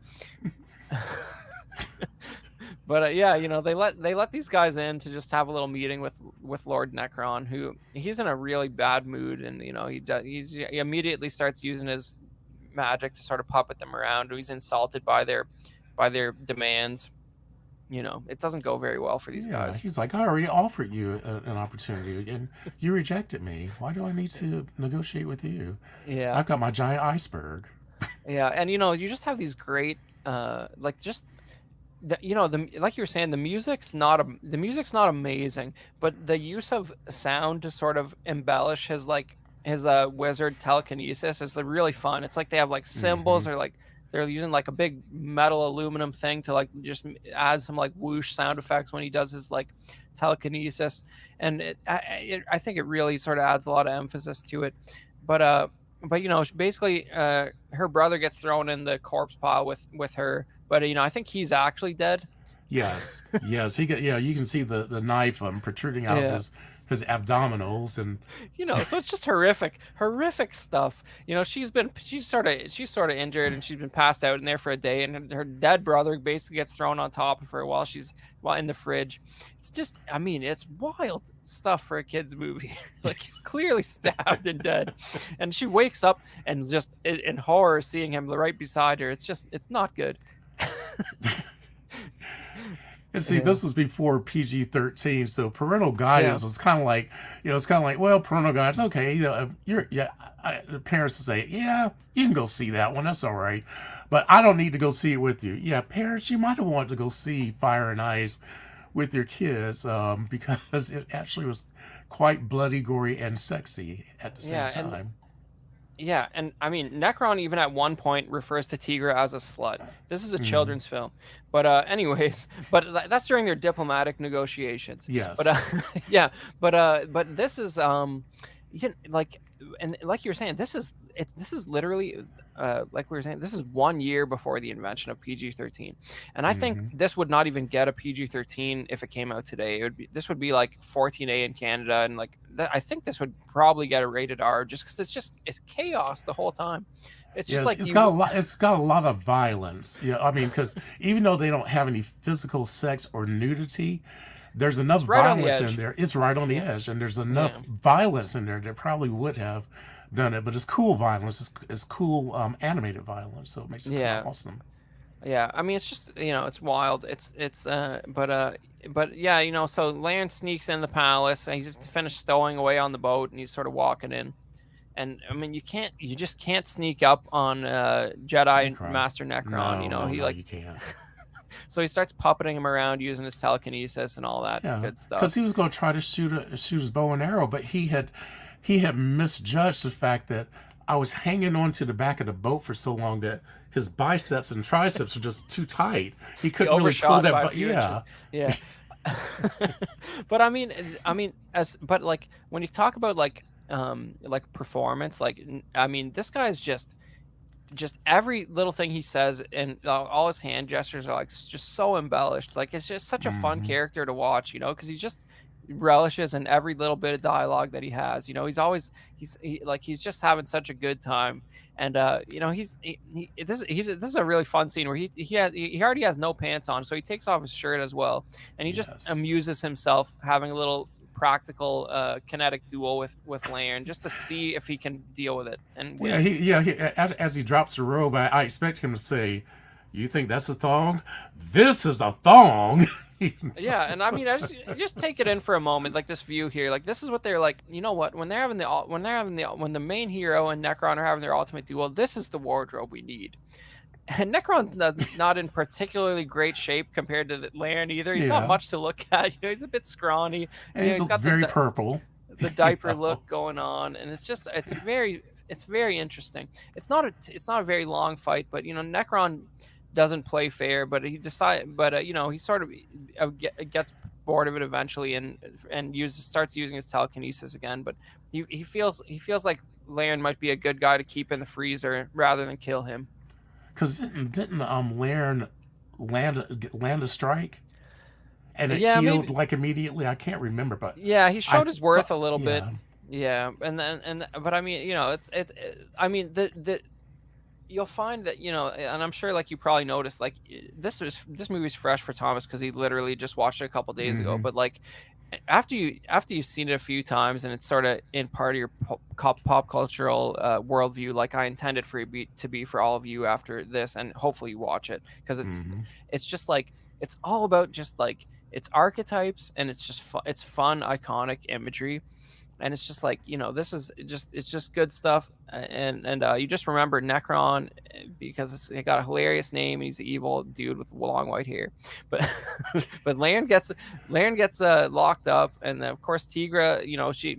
But yeah, they let these guys in to just have a little meeting with Lord Necron, who he's in a really bad mood, and he immediately starts using his magic to sort of puppet them around. He's insulted by their demands. It doesn't go very well for these Yeah. guys. He's like, I already offered you an opportunity, and you rejected me. Why do I need to negotiate with you? Yeah, I've got my giant iceberg. yeah, and you just have these great like just like you were saying, the music's not amazing, but the use of sound to sort of embellish his wizard telekinesis is like really fun. It's like they have like Hmm. symbols, or like they're using like a big metal aluminum thing to like just add some like whoosh sound effects when he does his like telekinesis, and I think it really sort of adds a lot of emphasis to it. But basically, her brother gets thrown in the corpse pile with her, but I think he's actually dead. Yes. Yes. He got. Yeah. You can see the knife protruding out of Yeah, his abdominals and So it's just horrific stuff. She's sort of injured, and she's been passed out in there for a day, and her dead brother basically gets thrown on top of her while in the fridge. It's just, I mean, it's wild stuff for a kids movie. Like, he's clearly stabbed and dead, and she wakes up and just in horror seeing him right beside her. It's not good. And see, this was before PG-13, so parental guidance was kind of like, it's kind of like, well, parental guidance, okay, the parents will say, yeah, you can go see that one, that's all right, but I don't need to go see it with you. Yeah, parents, you might have wanted to go see Fire and Ice with your kids, because it actually was quite bloody, gory, and sexy at the same time. Yeah, and I mean, Necron even at one point refers to Tigra as a slut. This is a children's film, but anyways, but that's during their diplomatic negotiations. Yes. But yeah, but this is like, and like you were saying, this is literally like we were saying, this is 1 year before the invention of PG-13, and I think this would not even get a PG-13 if it came out today. This would be like 14A in Canada, and like I think this would probably get a rated R, just because it's chaos the whole time. It's just like it's got a lot of violence. Yeah, I mean, because even though they don't have any physical sex or nudity, there's enough violence in there. It's right on the edge, and there's enough violence in there that probably would have done it. But it's cool violence. It's cool animated violence, so it makes it kind of awesome. Yeah, I mean, it's just, it's wild. But yeah, so Lan sneaks in the palace, and he's just finished stowing away on the boat, and he's sort of walking in. And I mean, you just can't sneak up on Jedi Master Necron. No, you can't. So he starts puppeting him around using his telekinesis and all that good stuff. Because he was going to try to shoot his bow and arrow, but he had misjudged the fact that I was hanging on to the back of the boat for so long that his biceps and triceps were just too tight. He couldn't really pull that. Yeah. But I mean, but like when you talk about like performance, like, I mean, this guy's just every little thing he says, and all his hand gestures are like just so embellished. Like, it's just such a fun character to watch, because he just relishes in every little bit of dialogue that he has. He's just having such a good time. And this is a really fun scene where he already has no pants on, so he takes off his shirt as well, and he just amuses himself having a little practical kinetic duel with Lan, just to see if he can deal with it. And as he drops the robe, I expect him to say, "You think that's a thong? This is a thong." Yeah, and I mean, I just take it in for a moment, like this view here. Like, this is what they're like. You know what? When the main hero and Necron are having their ultimate duel, this is the wardrobe we need. And Necron's not in particularly great shape compared to Lan either. He's not much to look at. He's a bit scrawny. And he's got very purple. The diaper look going on, and it's very interesting. It's not a very long fight, but Necron doesn't play fair, but he he sort of gets bored of it eventually, and starts using his telekinesis again. But he feels like Lan might be a good guy to keep in the freezer rather than kill him. Because didn't Lan land a strike, and it healed like immediately? I can't remember, but he showed his worth a little bit. Yeah, but I mean, I mean, you'll find that, and I'm sure, like, you probably noticed, like, this movie's fresh for Thomas because he literally just watched it a couple days ago. But like, after you've seen it a few times, and it's sort of in part of your pop cultural worldview, like I intended for it to be for all of you after this, and hopefully you watch it, because it's just like, it's all about just like, it's archetypes, and it's just it's fun, iconic imagery. And it's just like, it's just good stuff. And you just remember Necron because he got a hilarious name, and he's an evil dude with long white hair. But but Lan gets locked up, and then, of course, Tigra,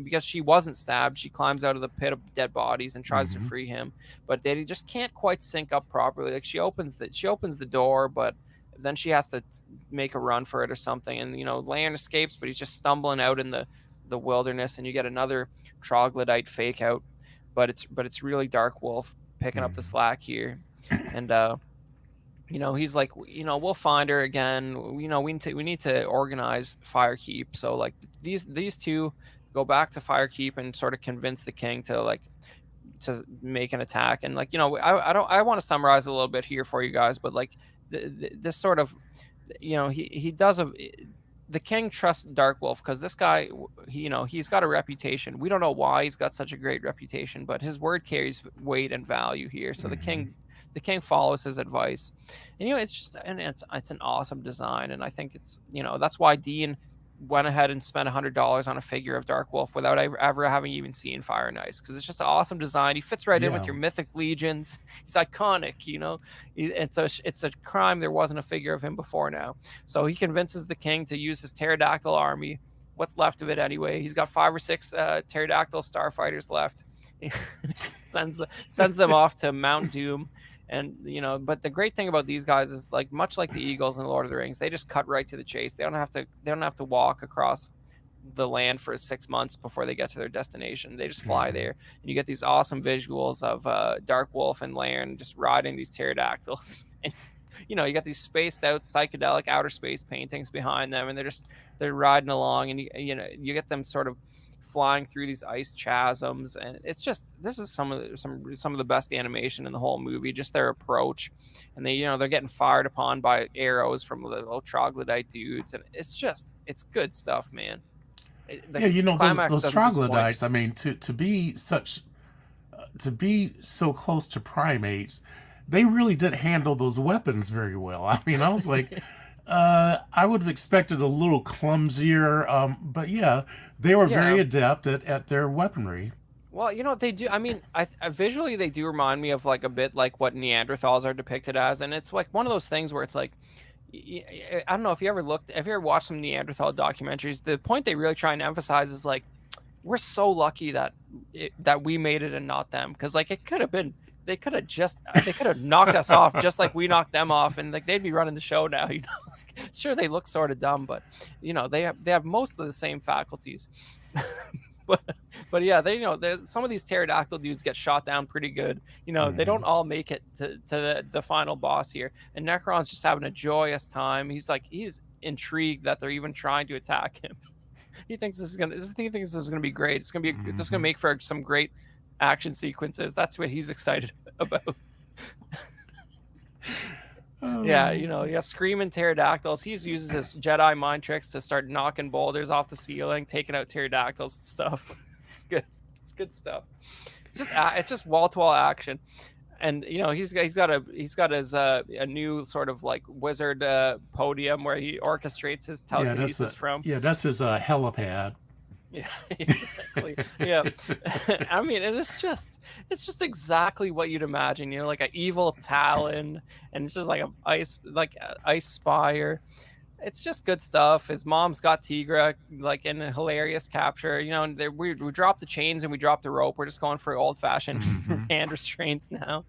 because she wasn't stabbed, she climbs out of the pit of dead bodies and tries to free him, but they just can't quite sync up properly. Like, she opens the door, but then she has to make a run for it or something, and Lan escapes, but he's just stumbling out in the wilderness, and you get another troglodyte fake out, but it's really Dark Wolf picking up the slack here. And he's like, we'll find her again. We need to organize Firekeep. So like, these two go back to Firekeep and sort of convince the king to make an attack. And like, I want to summarize a little bit here for you guys, but like this sort of, he does the king trusts Darkwolf because this guy, he's got a reputation. We don't know why he's got such a great reputation, but his word carries weight and value here. So the king follows his advice, and it's an awesome design. And I think it's, that's why Dean went ahead and spent $100 on a figure of Darkwolf without ever having even seen Fire and Ice, because it's just an awesome design. He fits right in with your mythic legions. He's iconic, it's a crime there wasn't a figure of him before now. So he convinces the king to use his pterodactyl army, what's left of it anyway. He's got 5 or 6 pterodactyl starfighters left. sends them off to Mount Doom. And but the great thing about these guys is, like, much like the Eagles in Lord of the Rings, they just cut right to the chase. They don't have to walk across the land for 6 months before they get to their destination. They just fly there, and you get these awesome visuals of Darkwolf and Laren just riding these pterodactyls. And you got these spaced out psychedelic outer space paintings behind them, and they're riding along, and you get them sort of flying through these ice chasms. And it's just, this is some of the best animation in the whole movie, just their approach. And they're getting fired upon by arrows from the little troglodyte dudes, and it's good stuff, man. Those troglodytes, I mean, to be so close to primates, they really did handle those weapons very well. I mean, I was like, I would have expected a little clumsier, but yeah, they were very adept at their weaponry. Well, they do. I mean, I visually they do remind me of like a bit like what Neanderthals are depicted as, and it's like one of those things where it's like, I don't know if you ever watched some Neanderthal documentaries. The point they really try and emphasize is like, we're so lucky that we made it and not them, because like it could have been. They could have knocked us off just like we knocked them off, and like they'd be running the show now. Sure, they look sort of dumb, but they have most of the same faculties. but yeah, some of these pterodactyl dudes get shot down pretty good. They don't all make it to the final boss here, and Necron's just having a joyous time. He's intrigued that they're even trying to attack him. He thinks this is gonna be great. It's gonna make for some great action sequences. That's what he's excited about. Yeah, screaming pterodactyls. He uses his Jedi mind tricks to start knocking boulders off the ceiling, taking out pterodactyls and stuff. It's good. It's good stuff. It's just wall to wall action. And he's got his a new sort of like wizard podium where he orchestrates his telekinesis from. Yeah, that's his helipad. Yeah, exactly. Yeah. I mean, and it's just exactly what you'd imagine, like an evil Talon, and it's just like ice spire. It's just good stuff. His mom's got Tigra, like, in a hilarious capture, and we drop the chains and we drop the rope. We're just going for old fashioned hand restraints now.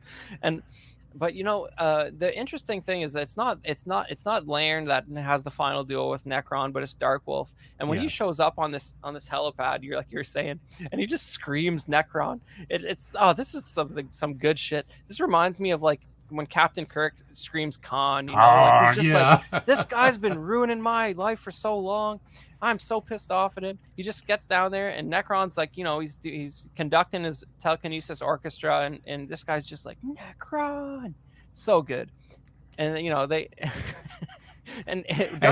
But the interesting thing is that it's not Laren that has the final duel with Necron, but it's Darkwolf. And when he shows up on this helipad, you're saying, and he just screams Necron. This is some good shit. This reminds me of like when Captain Kirk screams Khan. He's just like, this guy's been ruining my life for so long. I'm so pissed off at him. He just gets down there, and Necron's like, he's conducting his telekinesis orchestra, and this guy's just like, Necron. It's so good. And they and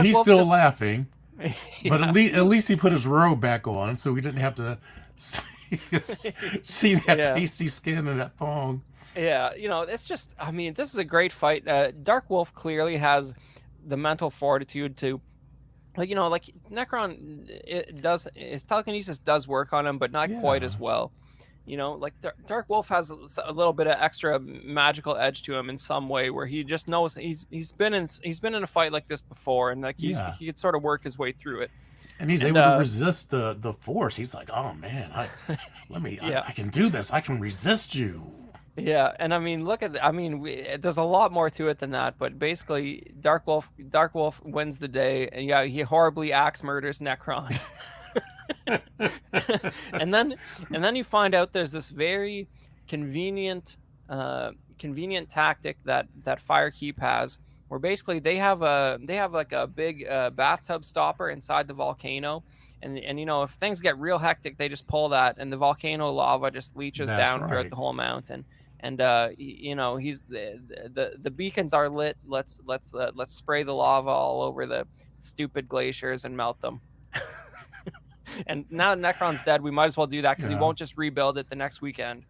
he's still laughing. But at least he put his robe back on, so we didn't have to see that pasty skin and that thong. Yeah, it's just, I mean, this is a great fight. Darkwolf clearly has the mental fortitude to, like Necron, his telekinesis does work on him, but not quite as well. Like Darkwolf has a little bit of extra magical edge to him in some way, where he just knows he's been in a fight like this before, and like he could sort of work his way through it. And he's able to resist the force. He's like, oh man, I can do this. I can resist you. Yeah, and I mean, there's a lot more to it than that, but basically, Darkwolf wins the day, and he horribly axe murders Necron. and then you find out there's this very convenient tactic that Firekeep has, where basically they have like a big bathtub stopper inside the volcano, and if things get real hectic, they just pull that, and the volcano lava just leaches That's down throughout right. the whole mountain. And he's the beacons are lit. Let's spray the lava all over the stupid glaciers and melt them. And now Necron's dead, we might as well do that because he Yeah. won't just rebuild it the next weekend.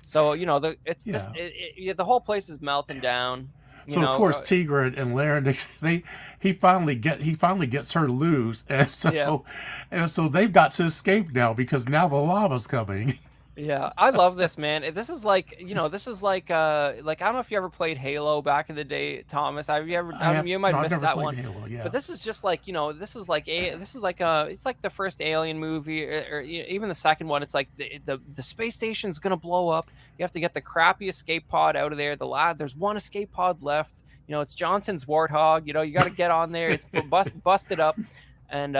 So Yeah. the whole place is melting down. You So of know, course Tigra and Laren, he finally gets her loose, yeah. and so they've got to escape now because now the lava's coming. Yeah, I love this, man. This is like I don't know if you ever played Halo back in the day, Thomas. Have you ever? I have You might no, have I've missed never that played one. Halo. Yeah. But this is just like it's like the first Alien movie, or even the second one. It's like the space station's gonna blow up. You have to get the crappy escape pod out of there. There's one escape pod left. It's Johnson's Warthog. You got to get on there. It's busted up, and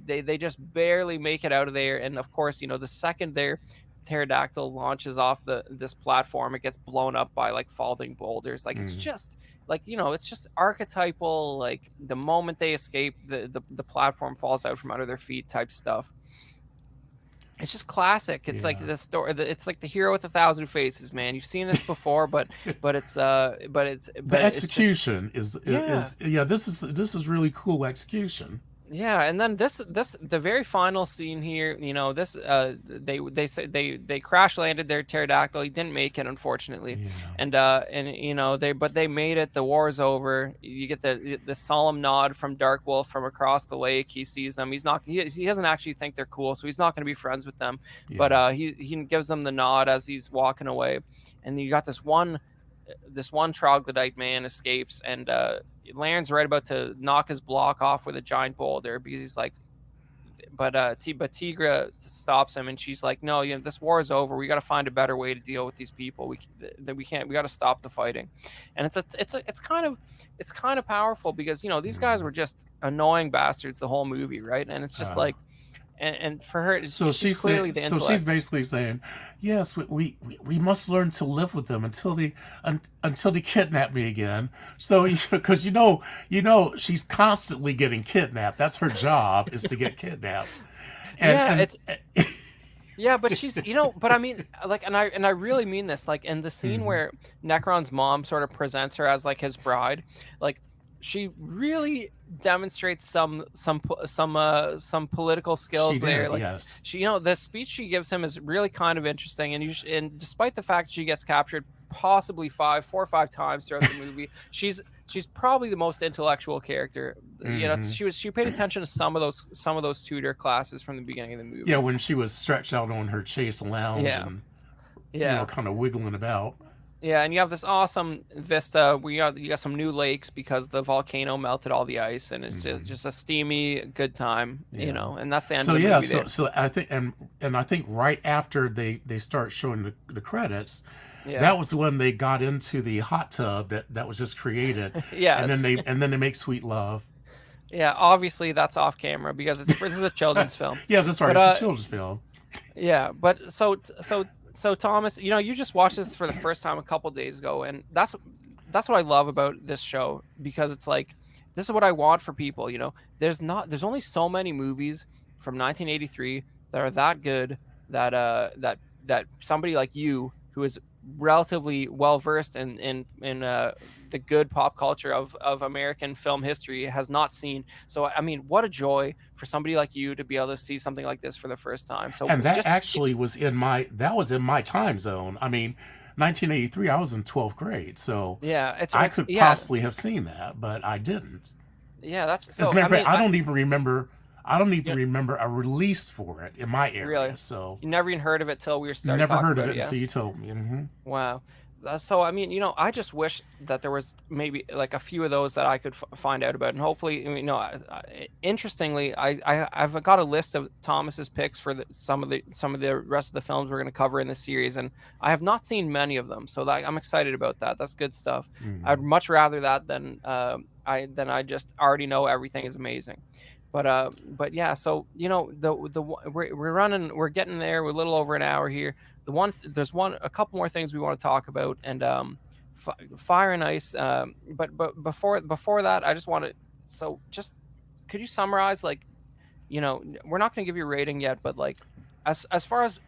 they just barely make it out of there. And of course, the second their pterodactyl launches off this platform, it gets blown up by like falling boulders. Like it's just like it's just archetypal. Like the moment they escape, the platform falls out from under their feet type stuff. It's just classic. It's like the story. It's like the hero with 1,000 faces, man. You've seen this before, but it's The execution it's just, is this is really cool execution. Yeah, and then the very final scene here, this they say they crash landed their pterodactyl. He didn't make it, unfortunately. Yeah. And they made it. The war is over. You get the solemn nod from Dark Wolf from across the lake. He sees them. He doesn't actually think they're cool, so he's not going to be friends with them. Yeah. But he gives them the nod as he's walking away. And you got this one troglodyte man escapes, and Laren's right about to knock his block off with a giant boulder because he's like, but Tigra stops him, and she's like, no, this war is over. We got to find a better way to deal with these people. We got to stop the fighting. And it's kind of powerful because these guys were just annoying bastards the whole movie, right? And it's just like. And for her, she's clearly the intellect. So she's basically saying, yes, we must learn to live with them until they kidnap me again. So because she's constantly getting kidnapped. That's her job, is to get kidnapped. Yeah, but she's but I mean, like, and I really mean this, like in the scene where Necron's mom sort of presents her as like his bride, like she really demonstrates some political skills there. Like yes. she, the speech she gives him is really kind of interesting, and despite the fact she gets captured possibly 4 or 5 times throughout the movie, she's probably the most intellectual character. She paid attention to some of those tutor classes from the beginning of the movie. Yeah, when she was stretched out on her chase lounge and kind of wiggling about. Yeah, and you have this awesome vista. You got some new lakes because the volcano melted all the ice, and it's just a steamy, good time. And that's the end of the movie. So I think and I think right after they start showing the credits, that was when they got into the hot tub that was just created. Yeah, and then they make sweet love. Yeah, obviously this is a children's film. Yeah, that's right. It's a children's film. Yeah, but so Thomas, you just watched this for the first time a couple days ago, and that's what I love about this show, because it's like, this is what I want for people. There's only so many movies from 1983 that are that good that somebody like you, who is relatively well versed in the good pop culture of American film history, has not seen. So I mean, what a joy for somebody like you to be able to see something like this for the first time. So, and that actually was in my time zone. I mean, 1983, I was in 12th grade, so yeah, I could possibly have seen that, but I didn't. Yeah, that's so. As a matter of fact, I don't even remember a release for it in my area. Really? So you never even heard of it till we were starting. Never heard of it yeah? until you told me. Wow. So I mean, I just wish that there was maybe like a few of those that I could find out about, and hopefully, interestingly, I've got a list of Thomas's picks for some of the rest of the films we're going to cover in this series, and I have not seen many of them, so I'm excited about that. That's good stuff. I'd much rather that than I just already know everything is amazing. But yeah, so we're getting there. We're a little over an hour here. There's a couple more things we want to talk about, and Fire and Ice. But before that, I just want to. So just could you summarize, like, we're not going to give you a rating yet, but like, as far as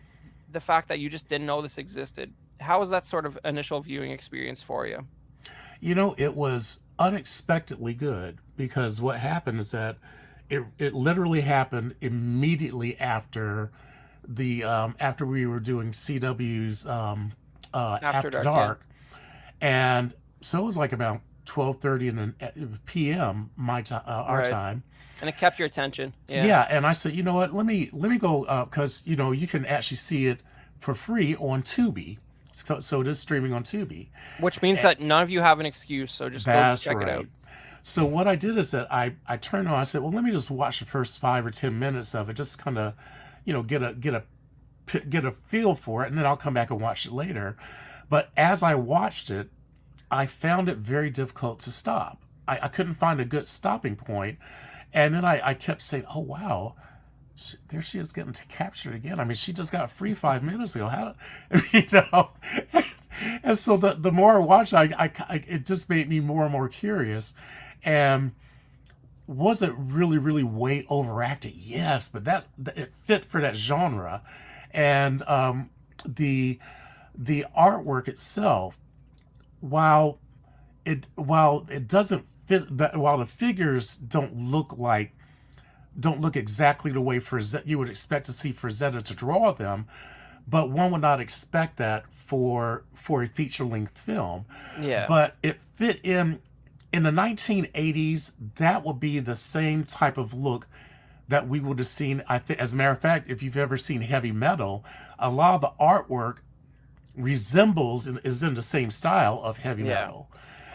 the fact that you just didn't know this existed, how was that sort of initial viewing experience for you? It was unexpectedly good because what happened is that it literally happened immediately after after we were doing CW's After After Dark, yeah. Dark, and so it was like about 12:30 in the p.m. our Right. time. And it kept your attention. Yeah. Yeah, and I said, you know what? Let me go because you can actually see it for free on Tubi. So it is streaming on Tubi. Which means that none of you have an excuse, so just go That's check it out. right. So what I did is that I turned on. I said, well, let me just watch the first 5 or 10 minutes of it, just kind of, get a feel for it, and then I'll come back and watch it later. But as I watched it, I found it very difficult to stop. I couldn't find a good stopping point, and then I kept saying, oh wow. There she is getting captured again. I mean, she just got free 5 minutes ago. How, you know? And so the more I watched, it just made me more and more curious. And was it really, really way overacted? Yes, but it fit for that genre. And the the artwork itself, while it doesn't fit, while the figures don't look exactly the way you would expect to see Frazetta to draw them, but one would not expect that for a feature length film. Yeah. But it fit in the 1980s. That would be the same type of look that we would have seen. I think, as a matter of fact, if you've ever seen Heavy Metal, a lot of the artwork resembles and is in the same style of Heavy Yeah. Metal.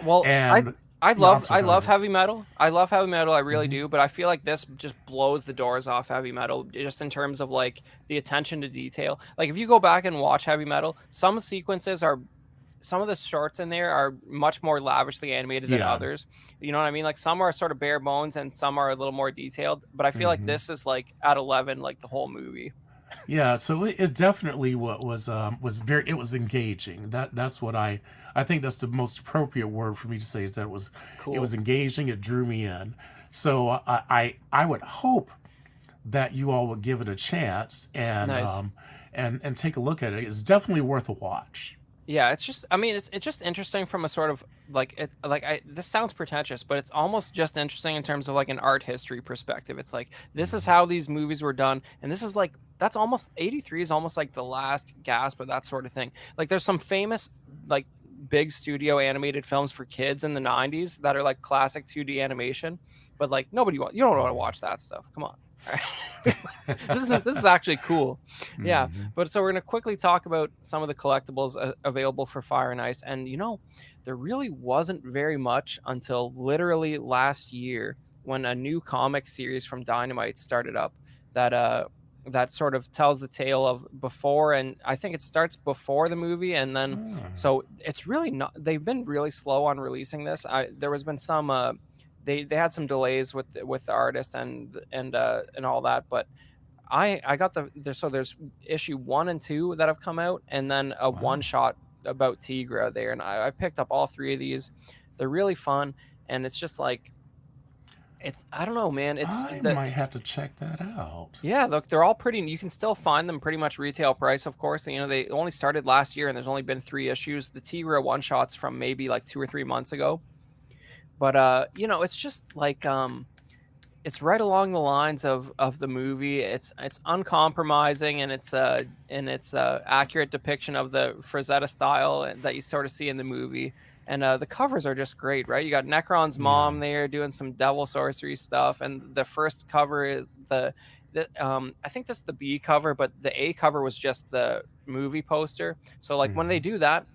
Well, And I yeah, I'm love sorry, I go love ahead. heavy metal. I love heavy metal. I really Mm-hmm. do. But I feel like this just blows the doors off heavy metal, just in terms of like the attention to detail. Like if you go back and watch heavy metal, some of the shorts in there are much more lavishly animated than Yeah. others. You know what I mean? Like some are sort of bare bones and some are a little more detailed. But I feel like Mm-hmm. this is like at 11, like the whole movie. Yeah, so it definitely what was very, it was engaging. That's what I think that's the most appropriate word for me to say, is that it was Cool. engaging. It drew me in. So I would hope that you all would give it a chance Nice. and take a look at it. It's definitely worth a watch. Yeah, it's just I mean it's just interesting from a sort of this sounds pretentious, but it's almost just interesting in terms of like an art history perspective. It's like this is how these movies were done, and this is like that's almost 83 is almost like the last gasp of that sort of thing. Like there's some famous like big studio animated films for kids in the 90s that are like classic 2D animation, but like you don't want to watch that stuff. Come on. All right. This is actually cool. Yeah, Mm-hmm. but so we're going to quickly talk about some of the collectibles available for Fire and Ice. And there really wasn't very much until literally last year when a new comic series from Dynamite started up that that sort of tells the tale of before, and I think it starts before the movie, and then so it's really not. They've been really slow on releasing this. There has been some they had some delays with the artist and all that, but I got there's issue 1 and 2 that have come out, and then a one Wow. shot about Tigra there, and I picked up all 3 of these. They're really fun, and it's just like it's I don't know, man. It's I the might have to check that out. Yeah, look, they're all pretty. You can still find them pretty much retail price, of course. They only started last year, and there's only been 3 issues. The Tigra one shots from maybe like 2 or 3 months ago, but it's just like it's right along the lines of the movie. It's uncompromising, and it's accurate depiction of the Frazetta style that you sort of see in the movie. And the covers are just great, right? You got Necron's Yeah. mom there doing some devil sorcery stuff, and the first cover is I think that's the B cover, but the A cover was just the movie poster. So like when they Mm-hmm. do that,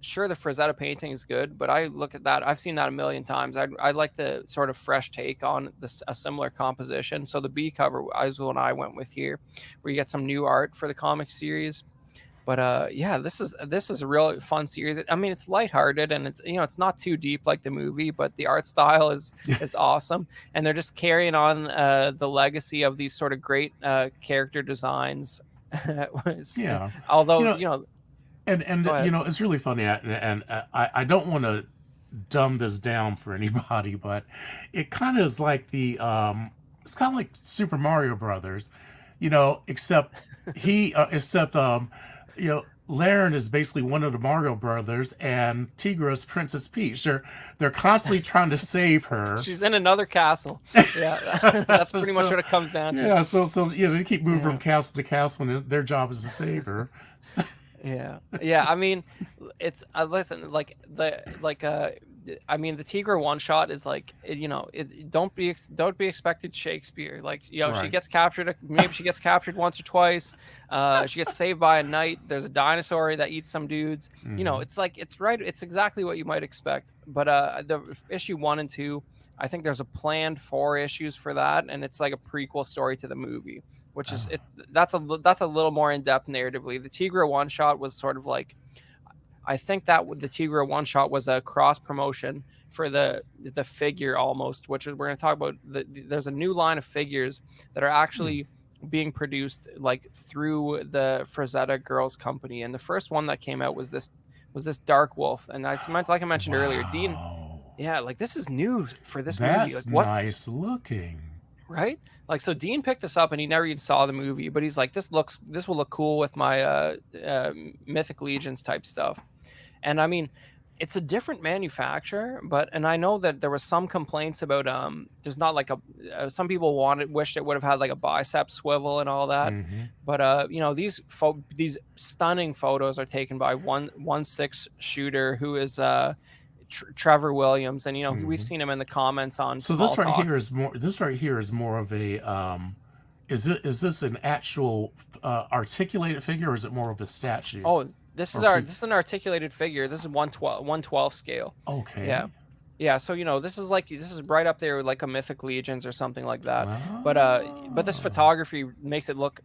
sure, the Frazetta painting is good, but I look at that. I've seen that a million times. I like the sort of fresh take on a similar composition. So the B cover, Isel and I went with here, where you get some new art for the comic series. But yeah, this is a real fun series. I mean, it's lighthearted, and it's not too deep like the movie, but the art style is awesome, and they're just carrying on the legacy of these sort of great character designs. Yeah. You Although know, and go ahead. it's really funny, and I don't want to dumb this down for anybody, but it kind of is like it's kind of like Super Mario Brothers, except except Laren is basically one of the Mario brothers, and Tigra is Princess Peach. They're constantly trying to save her. She's in another castle. Yeah, that's pretty much what it comes down to. Yeah, so they keep moving from castle to castle, and their job is to save her. Yeah. I mean, it's listen, I mean, the Tigra one shot is like, don't be expected Shakespeare. Like, she Right. gets captured. Maybe she gets captured once or twice. She gets saved by a knight. There's a dinosaur that eats some dudes. It's like, it's right. It's exactly what you might expect. But the issue 1 and 2, I think there's a planned 4 issues for that, and it's like a prequel story to the movie, which is that's a little more in depth narratively. The Tigra one shot was sort of like, I think that the Tigra one shot was a cross promotion for the figure almost, which we're going to talk about. There's a new line of figures that are actually being produced like through the Frazetta Girls Company, and the first one that came out was this Dark Wolf, and like I mentioned earlier, Dean. Yeah, like this is new for this movie. That's Like, what? nice looking. Right? Like, so Dean picked this up and he never even saw the movie, but he's like, this will look cool with my Mythic Legions type stuff. And I mean, it's a different manufacturer, and I know that there was some complaints about there's not like some people wished it would have had like a bicep swivel and all that. But these stunning photos are taken by 1/6 shooter who is Trevor Williams, and we've seen him in the comments on. So Small this right Talk. here is more. This right here is more of a. Is this an actual articulated figure, or is it more of a statue? Oh, this is an articulated figure. This is 1/12 scale. Okay. Yeah. So this is right up there with like a Mythic Legions or something like that. But this photography makes it look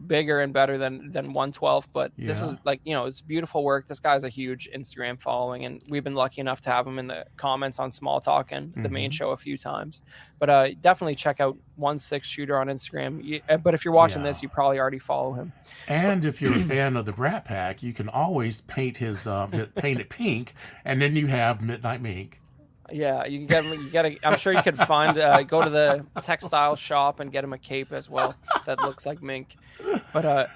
bigger and better than 1/12. But this is like it's beautiful work. This guy's a huge Instagram following, and we've been lucky enough to have him in the comments on Small Talk and the main show a few times. But definitely check out 1/6 Shooter on Instagram. But if you're watching this, you probably already follow him. And if you're a fan of the Brat Pack, you can always paint paint it pink, and then you have Midnight Mink. Yeah, you can get him. I'm sure you could find go to the textile shop and get him a cape as well that looks like mink. But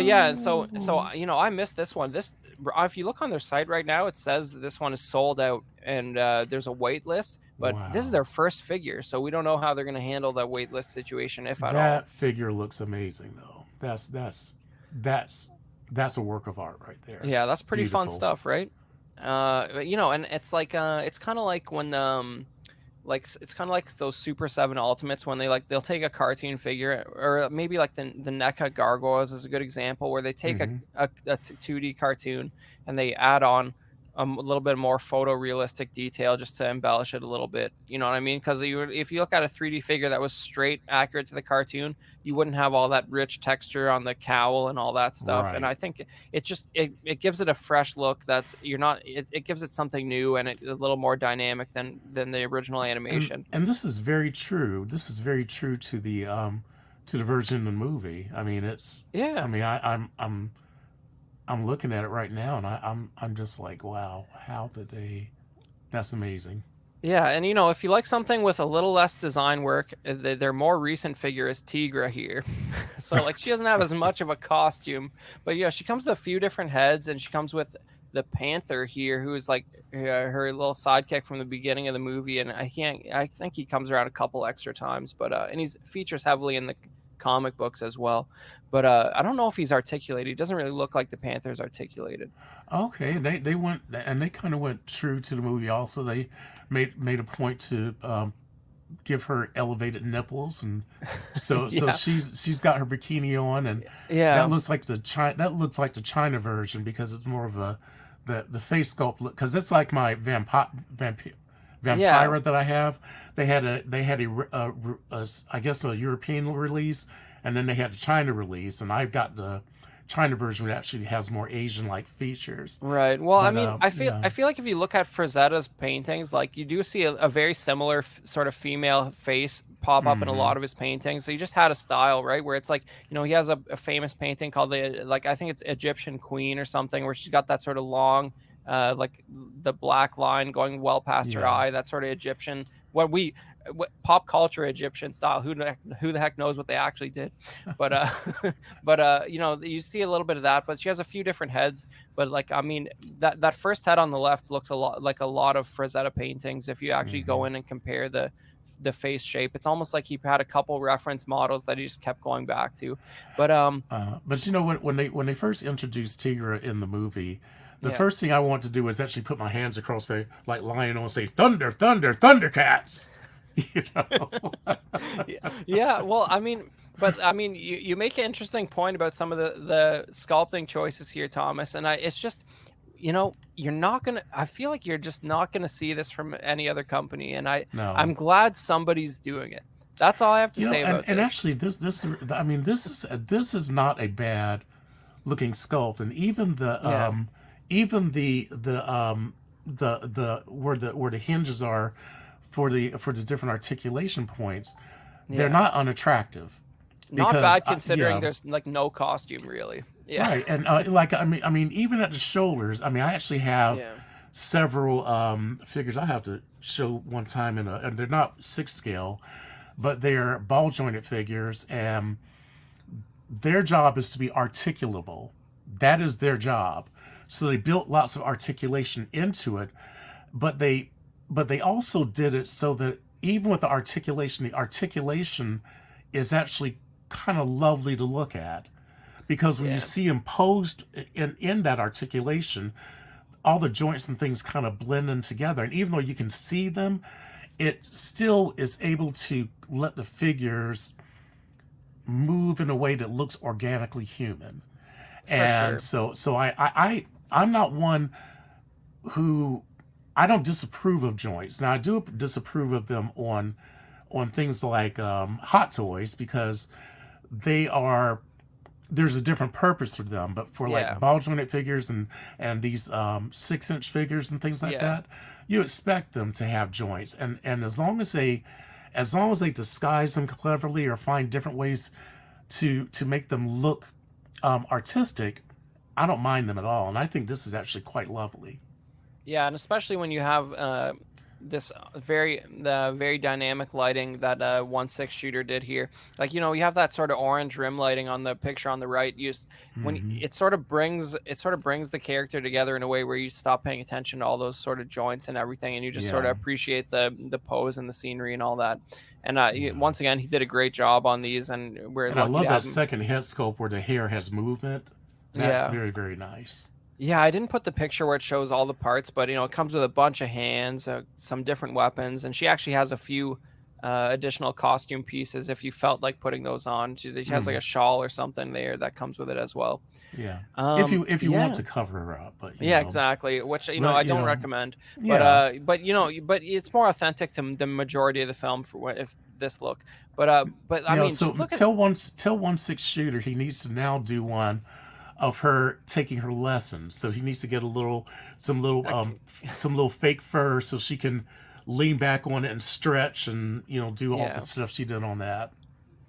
yeah, so I missed this one. If you look on their site right now, it says this one is sold out and there's a wait list. But this is their first figure, so we don't know how they're going to handle that wait list situation, if at all. That figure looks amazing, though. That's a work of art right there. Yeah, that's pretty beautiful. Fun stuff, right? And it's like it's kind of like when it's kind of like those Super 7 Ultimates when they'll take a cartoon figure, or maybe like the NECA Gargoyles is a good example, where they take a 2D cartoon and they add on a little bit more photorealistic detail just to embellish it a little bit. You know what I mean? Because if you look at a 3D figure that was straight accurate to the cartoon, you wouldn't have all that rich texture on the cowl and all that stuff. Right. And I think it gives it a fresh look. It gives it something new and a little more dynamic than the original animation. And this is very true. This is very true to the version of the movie. I mean, I mean, I'm looking at it right now, and I'm just like, wow, how did they? That's amazing. Yeah, and if you like something with a little less design work, their more recent figure is Tigra here. So like she doesn't have as much of a costume, but she comes with a few different heads, and she comes with the Panther here, who is like her little sidekick from the beginning of the movie, and I think he comes around a couple extra times, but and he features heavily in the comic books as well, but I don't know if he's articulated. He doesn't really look like the Panther's articulated. Okay, they went, and they kind of went true to the movie. Also, they made a point to give her elevated nipples, and so she's got her bikini on, and that looks like the China version, because it's more of the face sculpt look, because it's like my vampire that I have. They had a I guess a European release, and then they had a China release, and I've got the China version that actually has more Asian-like features. Right. Well, I mean, I feel like if you look at Frazetta's paintings, like you do see a very similar sort of female face pop up in a lot of his paintings. So he just had a style, right, where it's like, he has a famous painting called I think it's Egyptian Queen or something, where she's got that sort of long, like the black line going well past her eye, that sort of Egyptian. pop culture Egyptian style. Who the heck knows what they actually did? But you know, you see a little bit of that. But she has a few different heads. But like, I mean, that first head on the left looks a lot like a lot of Frazetta paintings. If you actually go in and compare the face shape, it's almost like he had a couple reference models that he just kept going back to. But But you know, when they first introduced Tigra in the movie, the yeah. first thing I want to do is actually put my hands across my like Lionel and say thunder, thunder, Thundercats. You know. Yeah, well, I mean, but I mean, you make an interesting point about some of the sculpting choices here, Thomas, and it's just, you know, you're not gonna. I feel like you're just not gonna see this from any other company, and I'm No. glad somebody's doing it. That's all I have to You know, say about and this. actually, I mean, this is not a bad looking sculpt, and Yeah, even the where the hinges are for the different articulation points, they're yeah, not unattractive not because bad considering yeah. there's like no costume really. Yeah, Right, and like I mean, even at the shoulders, I mean, I actually have yeah, several figures I have to show one time and they're not 6 scale, but they're ball jointed figures, and their job is to be articulable. That is their job. So they built lots of articulation into it, but they also did it so that even with the articulation is actually kind of lovely to look at, because when you yeah, see them posed in that articulation, all the joints and things kind of blend in together. And even though you can see them, it still is able to let the figures move in a way that looks organically human. for And sure. I'm not one who, I don't disapprove of joints. Now I do disapprove of them on things like hot toys, because they are, there's a different purpose for them. But for like Yeah, ball jointed figures and these 6-inch figures and things like yeah. that, you expect them to have joints. And as long as they disguise them cleverly or find different ways to make them look artistic, I don't mind them at all. And I think this is actually quite lovely. Yeah, and especially when you have this very dynamic lighting that 1/6 shooter did here. Like, you know, you have that sort of orange rim lighting on the picture on the right. When Hmm. it sort of brings the character together in a way where you stop paying attention to all those sort of joints and everything, and you just sort of Yeah, appreciate the pose and the scenery and all that. And yeah. once again, he did a great job on these, and we're And I lucky to love have that him. second head sculpt where the hair has movement. That's Yeah. very, very nice. Yeah, I didn't put the picture where it shows all the parts, but you know, it comes with a bunch of hands, some different weapons, and she actually has a few additional costume pieces if you felt like putting those on. She has like a Mm, shawl or something there that comes with it as well. yeah. If you want Yeah. to cover her up, but Yeah, exactly. Which, you know, I but don't recommend, yeah. but you know, but it's more authentic to the majority of the film for what if this look. But I mean, So just look at tell 1/6 shooter he needs to now do one of her taking her lessons. So he needs to get some little like, some little fake fur so she can lean back on it and stretch and do all the yeah. stuff she did on that.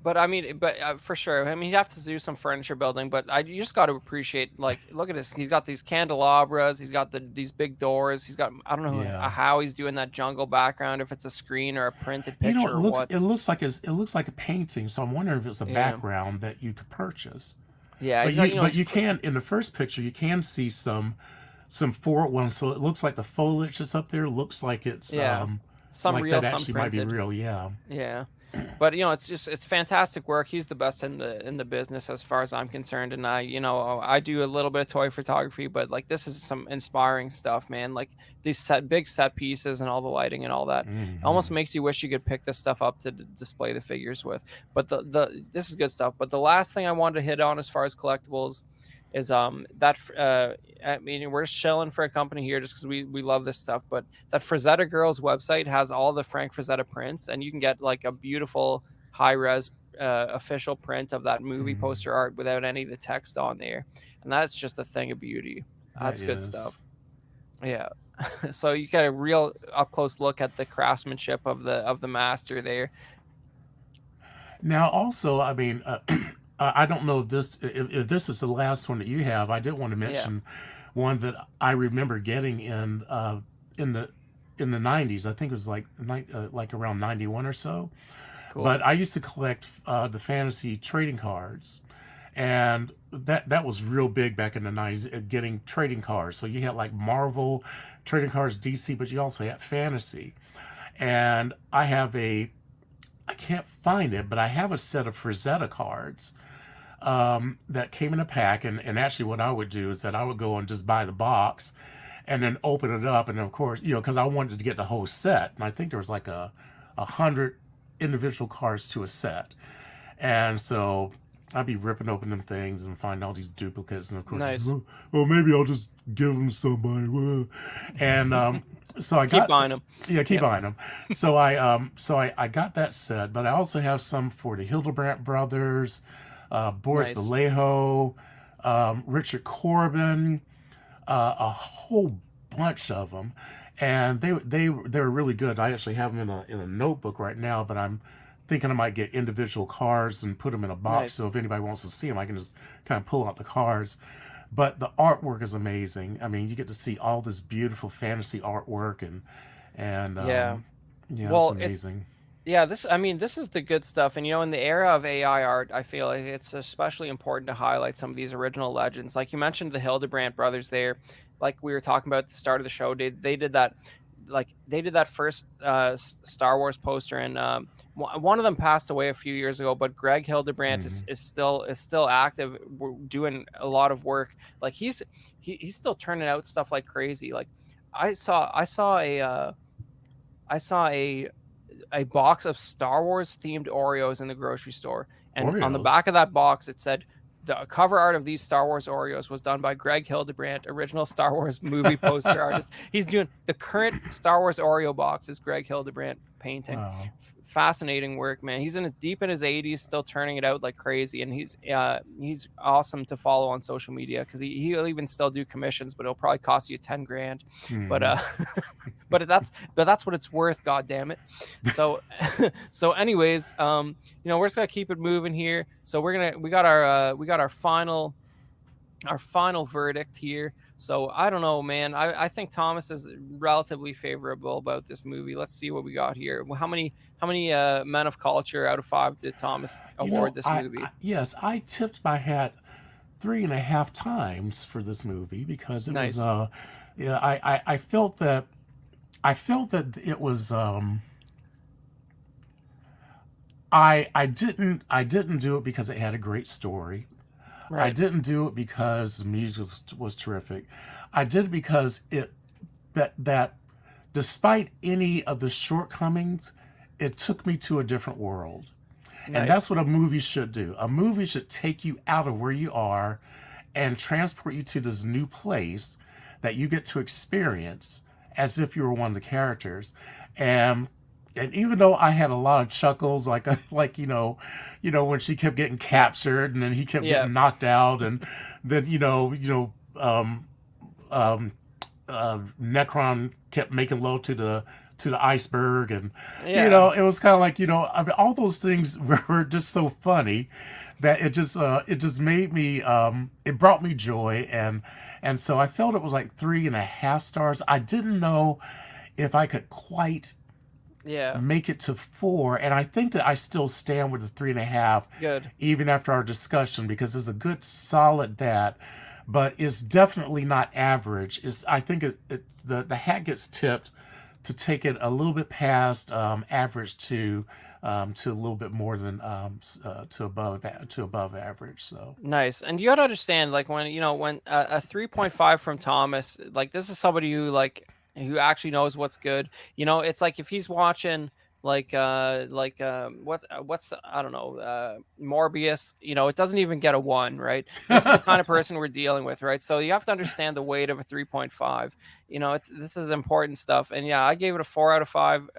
But I mean, but for sure, I mean, you have to do some furniture building. But you just got to appreciate, like, look at this. He's got these candelabras. He's got these big doors. He's got, I don't know Yeah. how he's doing that jungle background, if it's a screen or a printed You know, picture or what. it looks like a painting. So I'm wondering if it's a Yeah, background that you could purchase. yeah. But He's got, you you know, but he's you can, in the first picture, you can see some forward ones. So it looks like the foliage that's up there looks like it's yeah, some like real, that some actually might be printed. real. Yeah. Yeah. But you know, it's fantastic work. He's the best in the business as far as I'm concerned. And I do a little bit of toy photography, but like this is some inspiring stuff, man. Like these big set pieces and all the lighting and all that. Almost Hmm. makes you wish you could pick this stuff up to display the figures with. But this is good stuff. But the last thing I wanted to hit on as far as collectibles is I mean, we're just chilling for a company here just because we love this stuff. But that Frazetta Girls website has all the Frank Frazetta prints, and you can get like a beautiful high res official print of that movie Hmm. poster art without any of the text on there, and that's just a thing of beauty. That That's good is. stuff. Yeah. So you get a real up close look at the craftsmanship of the master there. Now, also, I mean, I don't know if this is the last one that you have. I did want to Yeah. mention one that I remember getting in the in the 90s. I think it was like around 91 or so. Cool. But I used to collect the fantasy trading cards, and that was real big back in the 90s. Getting trading cards, so you had like Marvel trading cards, DC, but you also had fantasy. And I can't find it, but I have a set of Frazetta cards that came in a pack. And actually, what I would do is that I would go and just buy the box and then open it up. And of course, because I wanted to get the whole set. And I think there was like a hundred individual cards to a set. And so I'd be ripping open them things and find all these duplicates. And of course, Nice. oh, maybe I'll just give them to somebody. And so I Keep got buying them. yeah, keep buying them. So I got that set, but I also have some for the Hildebrandt brothers, Boris Nice. Vallejo, Richard Corbin, a whole bunch of them, and they're really good. I actually have them in a notebook right now, but I'm thinking I might get individual cards and put them in a box, Nice. so if anybody wants to see them, I can just kind of pull out the cards. But the artwork is amazing. I mean, you get to see all this beautiful fantasy artwork, and Yeah. yeah, it's Well, it's amazing. yeah, this is the good stuff. And in the era of AI art, I feel like it's especially important to highlight some of these original legends. Like you mentioned the Hildebrandt brothers there, like we were talking about at the start of the show, they did that, like they did that first Star Wars poster, and one of them passed away a few years ago, but Greg Hildebrandt Hmm. is still active, doing a lot of work. Like he's still turning out stuff like crazy. Like I saw I saw a box of Star Wars themed Oreos in the grocery store. And on the Oreos. back of that box, it said the cover art of these Star Wars Oreos was done by Greg Hildebrandt, original Star Wars movie poster artist. He's doing the current Star Wars Oreo box is Greg Hildebrandt painting. Wow. Fascinating work, man. He's deep in his 80s, still turning it out like crazy, and he's awesome to follow on social media because he'll even still do commissions, but it'll probably cost you 10 grand. But Hmm. but that's what it's worth. God damn it. So so anyways, we're just gonna keep it moving here. So we got our final verdict here. So I don't know, man. I think Thomas is relatively favorable about this movie. Let's see what we got here. Well, how many men of culture out of 5 did Thomas award this movie? Yes, I tipped my hat 3.5 times for this movie because it was Nice. yeah, I felt that it was I didn't do it because it had a great story. I Right. didn't do it because the music was terrific. I did it because that despite any of the shortcomings, it took me to a different world. And that's Nice. what a movie should do. A movie should take you out of where you are and transport you to this new place that you get to experience as if you were one of the characters. And and even though I had a lot of chuckles, like when she kept getting captured and then he kept Yeah. getting knocked out, and then Necron kept making love to the iceberg, and Yeah. it was kind of like I mean, all those things were just so funny that it just made me it brought me joy, and so I felt it was like 3.5 stars. I didn't know if I could quite Yeah. make it to 4, and I think that I still stand with the 3.5 Good. even after our discussion, because it's a good solid that, but it's definitely not average. I think the hat gets tipped to take it a little bit past average to a little bit more than to above average. So Nice. And you got to understand, like when a 3.5 from Thomas, like this is somebody who actually knows what's good. It's like if he's watching what's I don't know, Morbius, it doesn't even get a 1, right? This is the kind of person we're dealing with, right? So you have to understand the weight of a 3.5. This is important stuff. And yeah, I gave it a 4 out of 5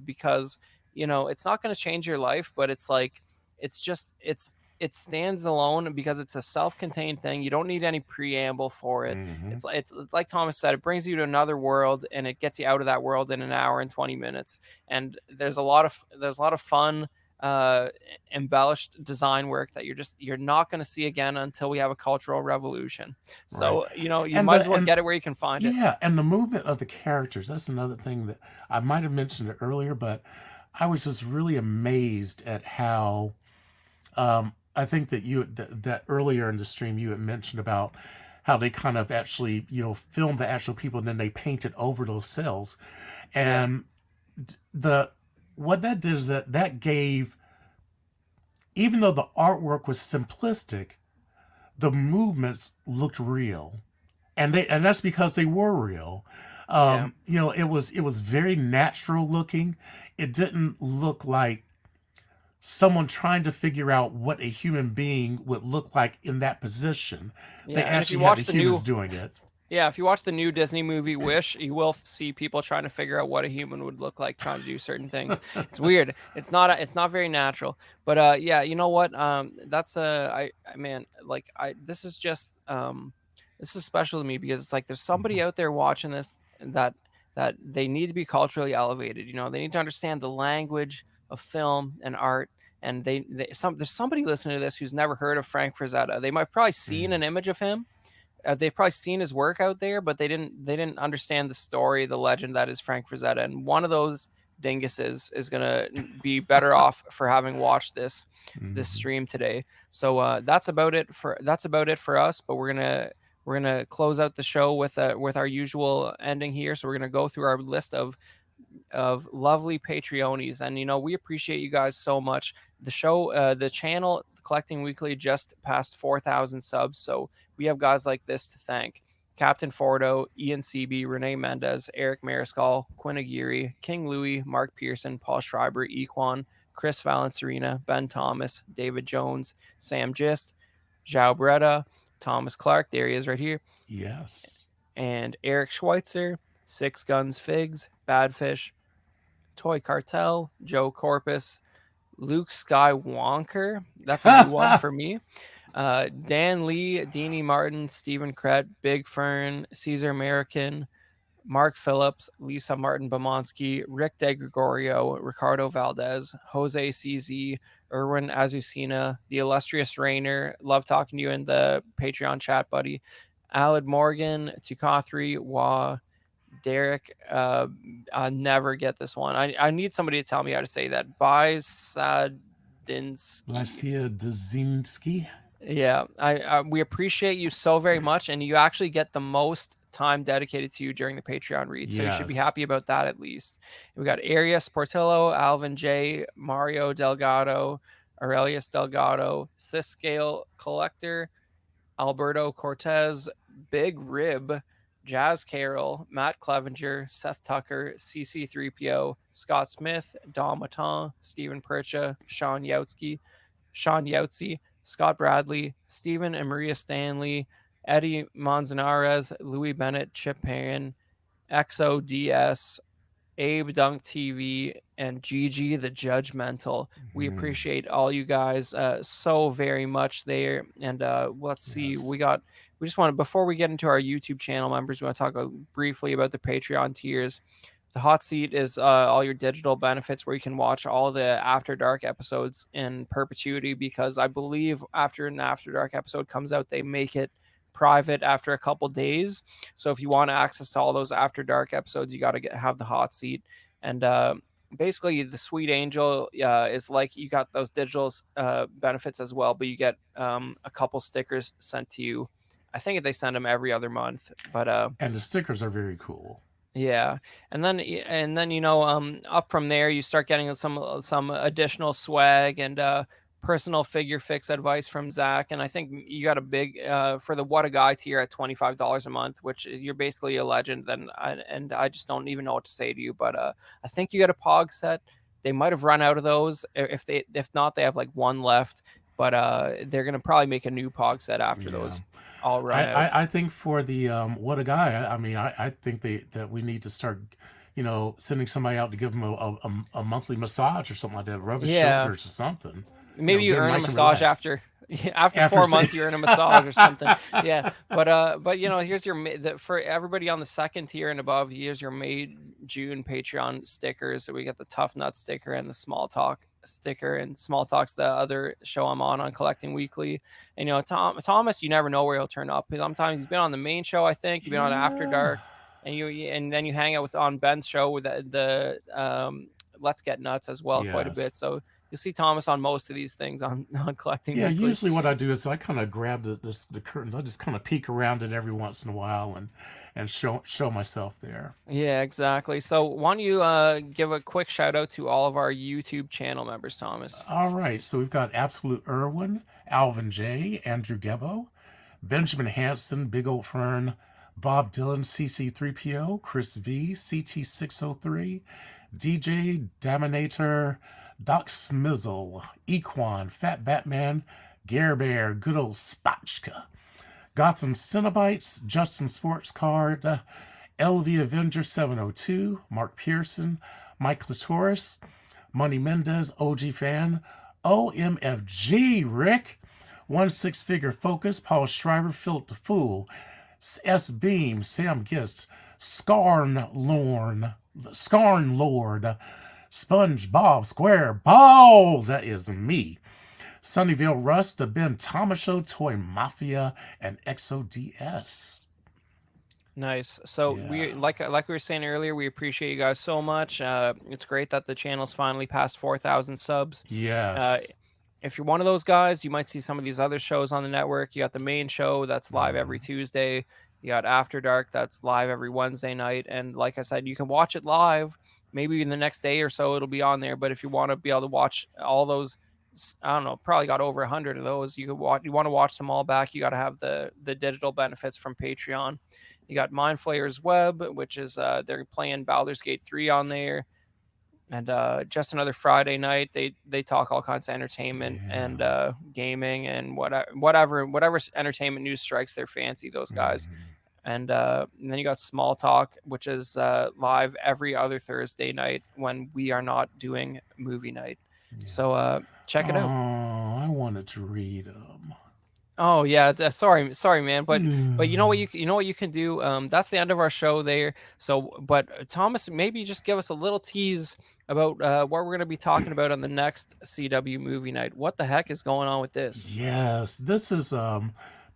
because it's not going to change your life, but it's like it's just it stands alone because it's a self-contained thing. You don't need any preamble for it. hmm It's like Thomas said, it brings you to another world and it gets you out of that world in an hour and 20 minutes. And there's a lot of fun. uh, embellished design work that you're not going to see again until we have a cultural revolution. Right. So you And might as the well and get it where you can find it. yeah, and the movement of the characters. That's another thing that I might have mentioned it earlier, but I was just really amazed at how I think that that earlier in the stream you had mentioned about how they kind of actually filmed the actual people and then they painted over those cells, Yeah, and the what that did is that gave, even though the artwork was simplistic, the movements looked real, and that's because they were real. yeah. It was very natural looking. It didn't look like someone trying to figure out what a human being would look like in that position. They Yeah, and if you actually had the watch the humans new doing it. Yeah, if you watch the new Disney movie Wish, you will see people trying to figure out what a human would look like trying to do certain things. It's weird. It's not very natural. But yeah, you know what? That's I man, like I this is special to me because it's like there's somebody out there watching this that they need to be culturally elevated. They need to understand the language of film and art. And there's somebody listening to this who's never heard of Frank Frazetta. They might probably seen Mm. an image of him. They've probably seen his work out there, but they didn't understand the story, the legend that is Frank Frazetta. And one of those dinguses is gonna be better off for having watched this Mhm. stream today. So that's about it for us. But we're gonna close out the show with our usual ending here. So we're gonna go through our list of lovely Patreonies. And we appreciate you guys so much. The channel, Collecting Weekly, just passed 4,000 subs. So we have guys like this to thank: Captain Fordo, Ian CB, Renee Mendez, Eric Mariscal, Quinn Aguirre, King Louis, Mark Pearson, Paul Schreiber, Equan, Chris Valencerina, Ben Thomas, David Jones, Sam Gist, Zhao Breda, Thomas Clark, there he is right here, Yes. and Eric Schweitzer, Six Guns Figs, Badfish, Toy Cartel, Joe Corpus, Luke Skywalker. That's a new one for me. Dan Lee, Deanie Martin, Stephen Krett, Big Fern, Caesar American, Mark Phillips, Lisa Martin Bomonsky, Rick De Gregorio, Ricardo Valdez, Jose CZ, Erwin Azucena, the illustrious Rainer. Love talking to you in the Patreon chat, buddy. Alad Morgan, Tukathri, Wah, Derek, I never get this one. I need somebody to tell me how to say that. Bysadinsky. Lycia Dzinski. Yeah, we appreciate you so very much, and you actually get the most time dedicated to you during the Patreon read, so you should be Yes. happy about that at least. We got Arias Portillo, Alvin J, Mario Delgado, Aurelius Delgado, Siscale Collector, Alberto Cortez, Big Rib, Jazz Carroll, Matt Clevenger, Seth Tucker, CC3PO, Scott Smith, Dom Matan, Stephen Percha, Sean Yautsy, Scott Bradley, Stephen and Maria Stanley, Eddie Manzanares, Louis Bennett, Chip Perrin, XODS, Abe Dunk TV, and Gigi the Judgmental. We Mhm. appreciate all you guys so very much there. And let's see, Yes. we just want to, before we get into our YouTube channel members, we want to talk briefly about the Patreon tiers. The hot seat is all your digital benefits where you can watch all the After Dark episodes in perpetuity, because I believe after an After Dark episode comes out, they make it private after a couple days. So if you want access to all those After Dark episodes, you got to have the hot seat. And basically, the Sweet Angel is like you got those digital benefits as well, but you get a couple stickers sent to you. I think they send them every other month, but And the stickers are very cool. yeah, and then up from there you start getting some additional swag and personal figure fix advice from Zach. And I think you got a big for the What a Guy tier at $25 a month, which you're basically a legend. And I just don't even know what to say to you. But I think you got a Pog set. They might have run out of those. If not, they have like one left. But they're gonna probably make a new Pog set after Yeah. those all run I, out. I, I think for the What a Guy. I mean, I think that we need to start, sending somebody out to give him a monthly massage or something like that, rub his Yeah. shoulders or something. Maybe you get him earn a nice and massage relaxed. after After 4 say- months you earn a massage or something. Yeah, but here's for everybody on the second tier and above, here's your May June Patreon stickers. So we got the Tough Nut sticker and the Small Talk Sticker, and Small Talk's the other show I'm on Collecting Weekly. And Thomas, you never know where he'll turn up. Sometimes he's been on the main show, I think. He's been on After Yeah. Dark, and then you hang out with on Ben's show with the Let's Get Nuts as well quite a bit. Yes. So you'll see Thomas on most of these things on Collecting Yeah, Weekly. usually what I do is I kind of grab the curtains. I just kind of peek around it every once in a while and show myself there. Yeah, exactly. So why don't you give a quick shout out to all of our YouTube channel members, Thomas? All right, so we've got Absolute Irwin, Alvin J, Andrew Gebbo, Benjamin Hanson, Big Old Fern, Bob Dylan, CC3PO, Chris V, CT603, DJ Daminator, Doc Smizzle, Equan, Fat Batman, Gare Bear, Good Old Spotchka, Gotham Cinnabites, Justin Sports Card, LV Avenger 702, Mark Pearson, Mike Latoris, Money Mendez, OG Fan, OMFG, Rick, One Six Figure Focus, Paul Schreiber, Philip the Fool, S Beam, Sam Gist, Scarn Lord, SpongeBob Square Balls, that is me. Sunnyvale Rust, The Ben Thomas Show, Toy Mafia, and XODS. Nice. So we Yeah. like we were saying earlier, we appreciate you guys so much. It's great that the channel's finally passed 4,000 subs. Yes. If you're one of those guys, you might see some of these other shows on the network. You got the main show that's live every Tuesday. You got After Dark that's live every Wednesday night. And like I said, you can watch it live. Maybe in the next day or so it'll be on there. But if you want to be able to watch all those, I don't know, probably got over 100 of those. You want to watch them all back. You got to have the digital benefits from Patreon. You got Mind Flayer's Web, which is they're playing Baldur's Gate 3 on there. And just another Friday night, they talk all kinds of entertainment and gaming and whatever entertainment news strikes their fancy. Those guys, and then you got Small Talk, which is live every other Thursday night when we are not doing movie night. Yeah. So check it out. Oh, I wanted to read them. Oh yeah, sorry, man, but you know what you can do. That's the end of our show there. So, but Thomas, maybe just give us a little tease about what we're going to be talking about on the next CW movie night. What the heck is going on with this? Yes, this is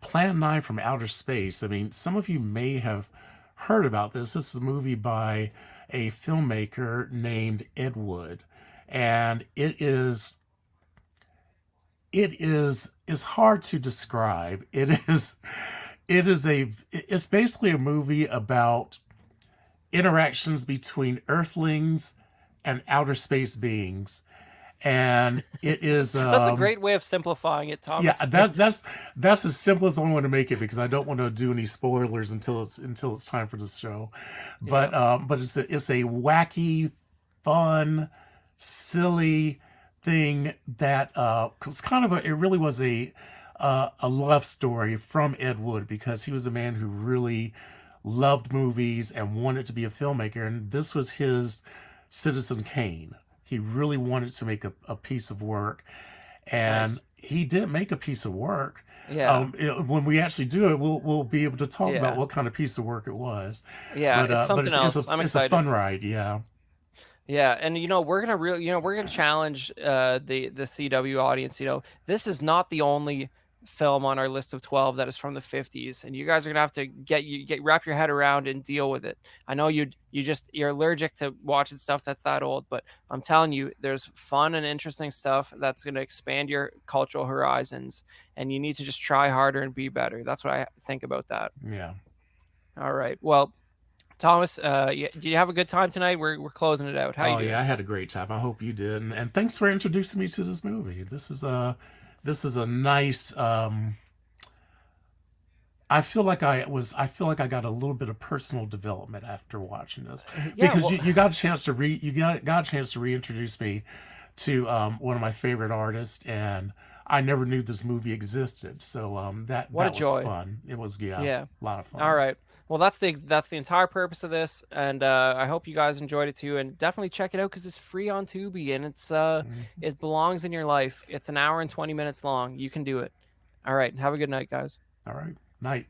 Plan 9 from Outer Space. I mean, some of you may have heard about this. This is a movie by a filmmaker named Ed Wood, and it's hard to describe. It's basically a movie about interactions between Earthlings and outer space beings, and it is that's a great way of simplifying it, Thomas. Yeah, that's as simple as I want to make it, because I don't want to do any spoilers until it's time for the show. But it's a wacky, fun, silly thing that was kind of it really was a love story from Ed Wood, because he was a man who really loved movies and wanted to be a filmmaker, and this was his Citizen Kane. He really wanted to make a piece of work, and nice. He did make a piece of work. Yeah. When we actually do it, we'll be able to talk about what kind of piece of work it was. Yeah, it's something else. I'm excited. It's a fun ride. Yeah. Yeah, and we're gonna challenge the CW audience. This is not the only film on our list of 12 that is from the 50s, and you guys are gonna have to wrap your head around and deal with it. I know you're allergic to watching stuff that's that old, but I'm telling you, there's fun and interesting stuff that's gonna expand your cultural horizons, and you need to just try harder and be better. That's what I think about that. Yeah. All right. Well, Thomas, do you have a good time tonight? We're closing it out. How you doing? Yeah, I had a great time. I hope you did, and thanks for introducing me to this movie. This is a nice. I feel like I got a little bit of personal development after watching this, because you got a chance to reintroduce me to one of my favorite artists, and I never knew this movie existed. So that was fun. It was a lot of fun. All right. Well, that's the entire purpose of this, and I hope you guys enjoyed it too. And definitely check it out, because it's free on Tubi, and it's it belongs in your life. It's an hour and 20 minutes long. You can do it. All right. Have a good night, guys. All right. Night.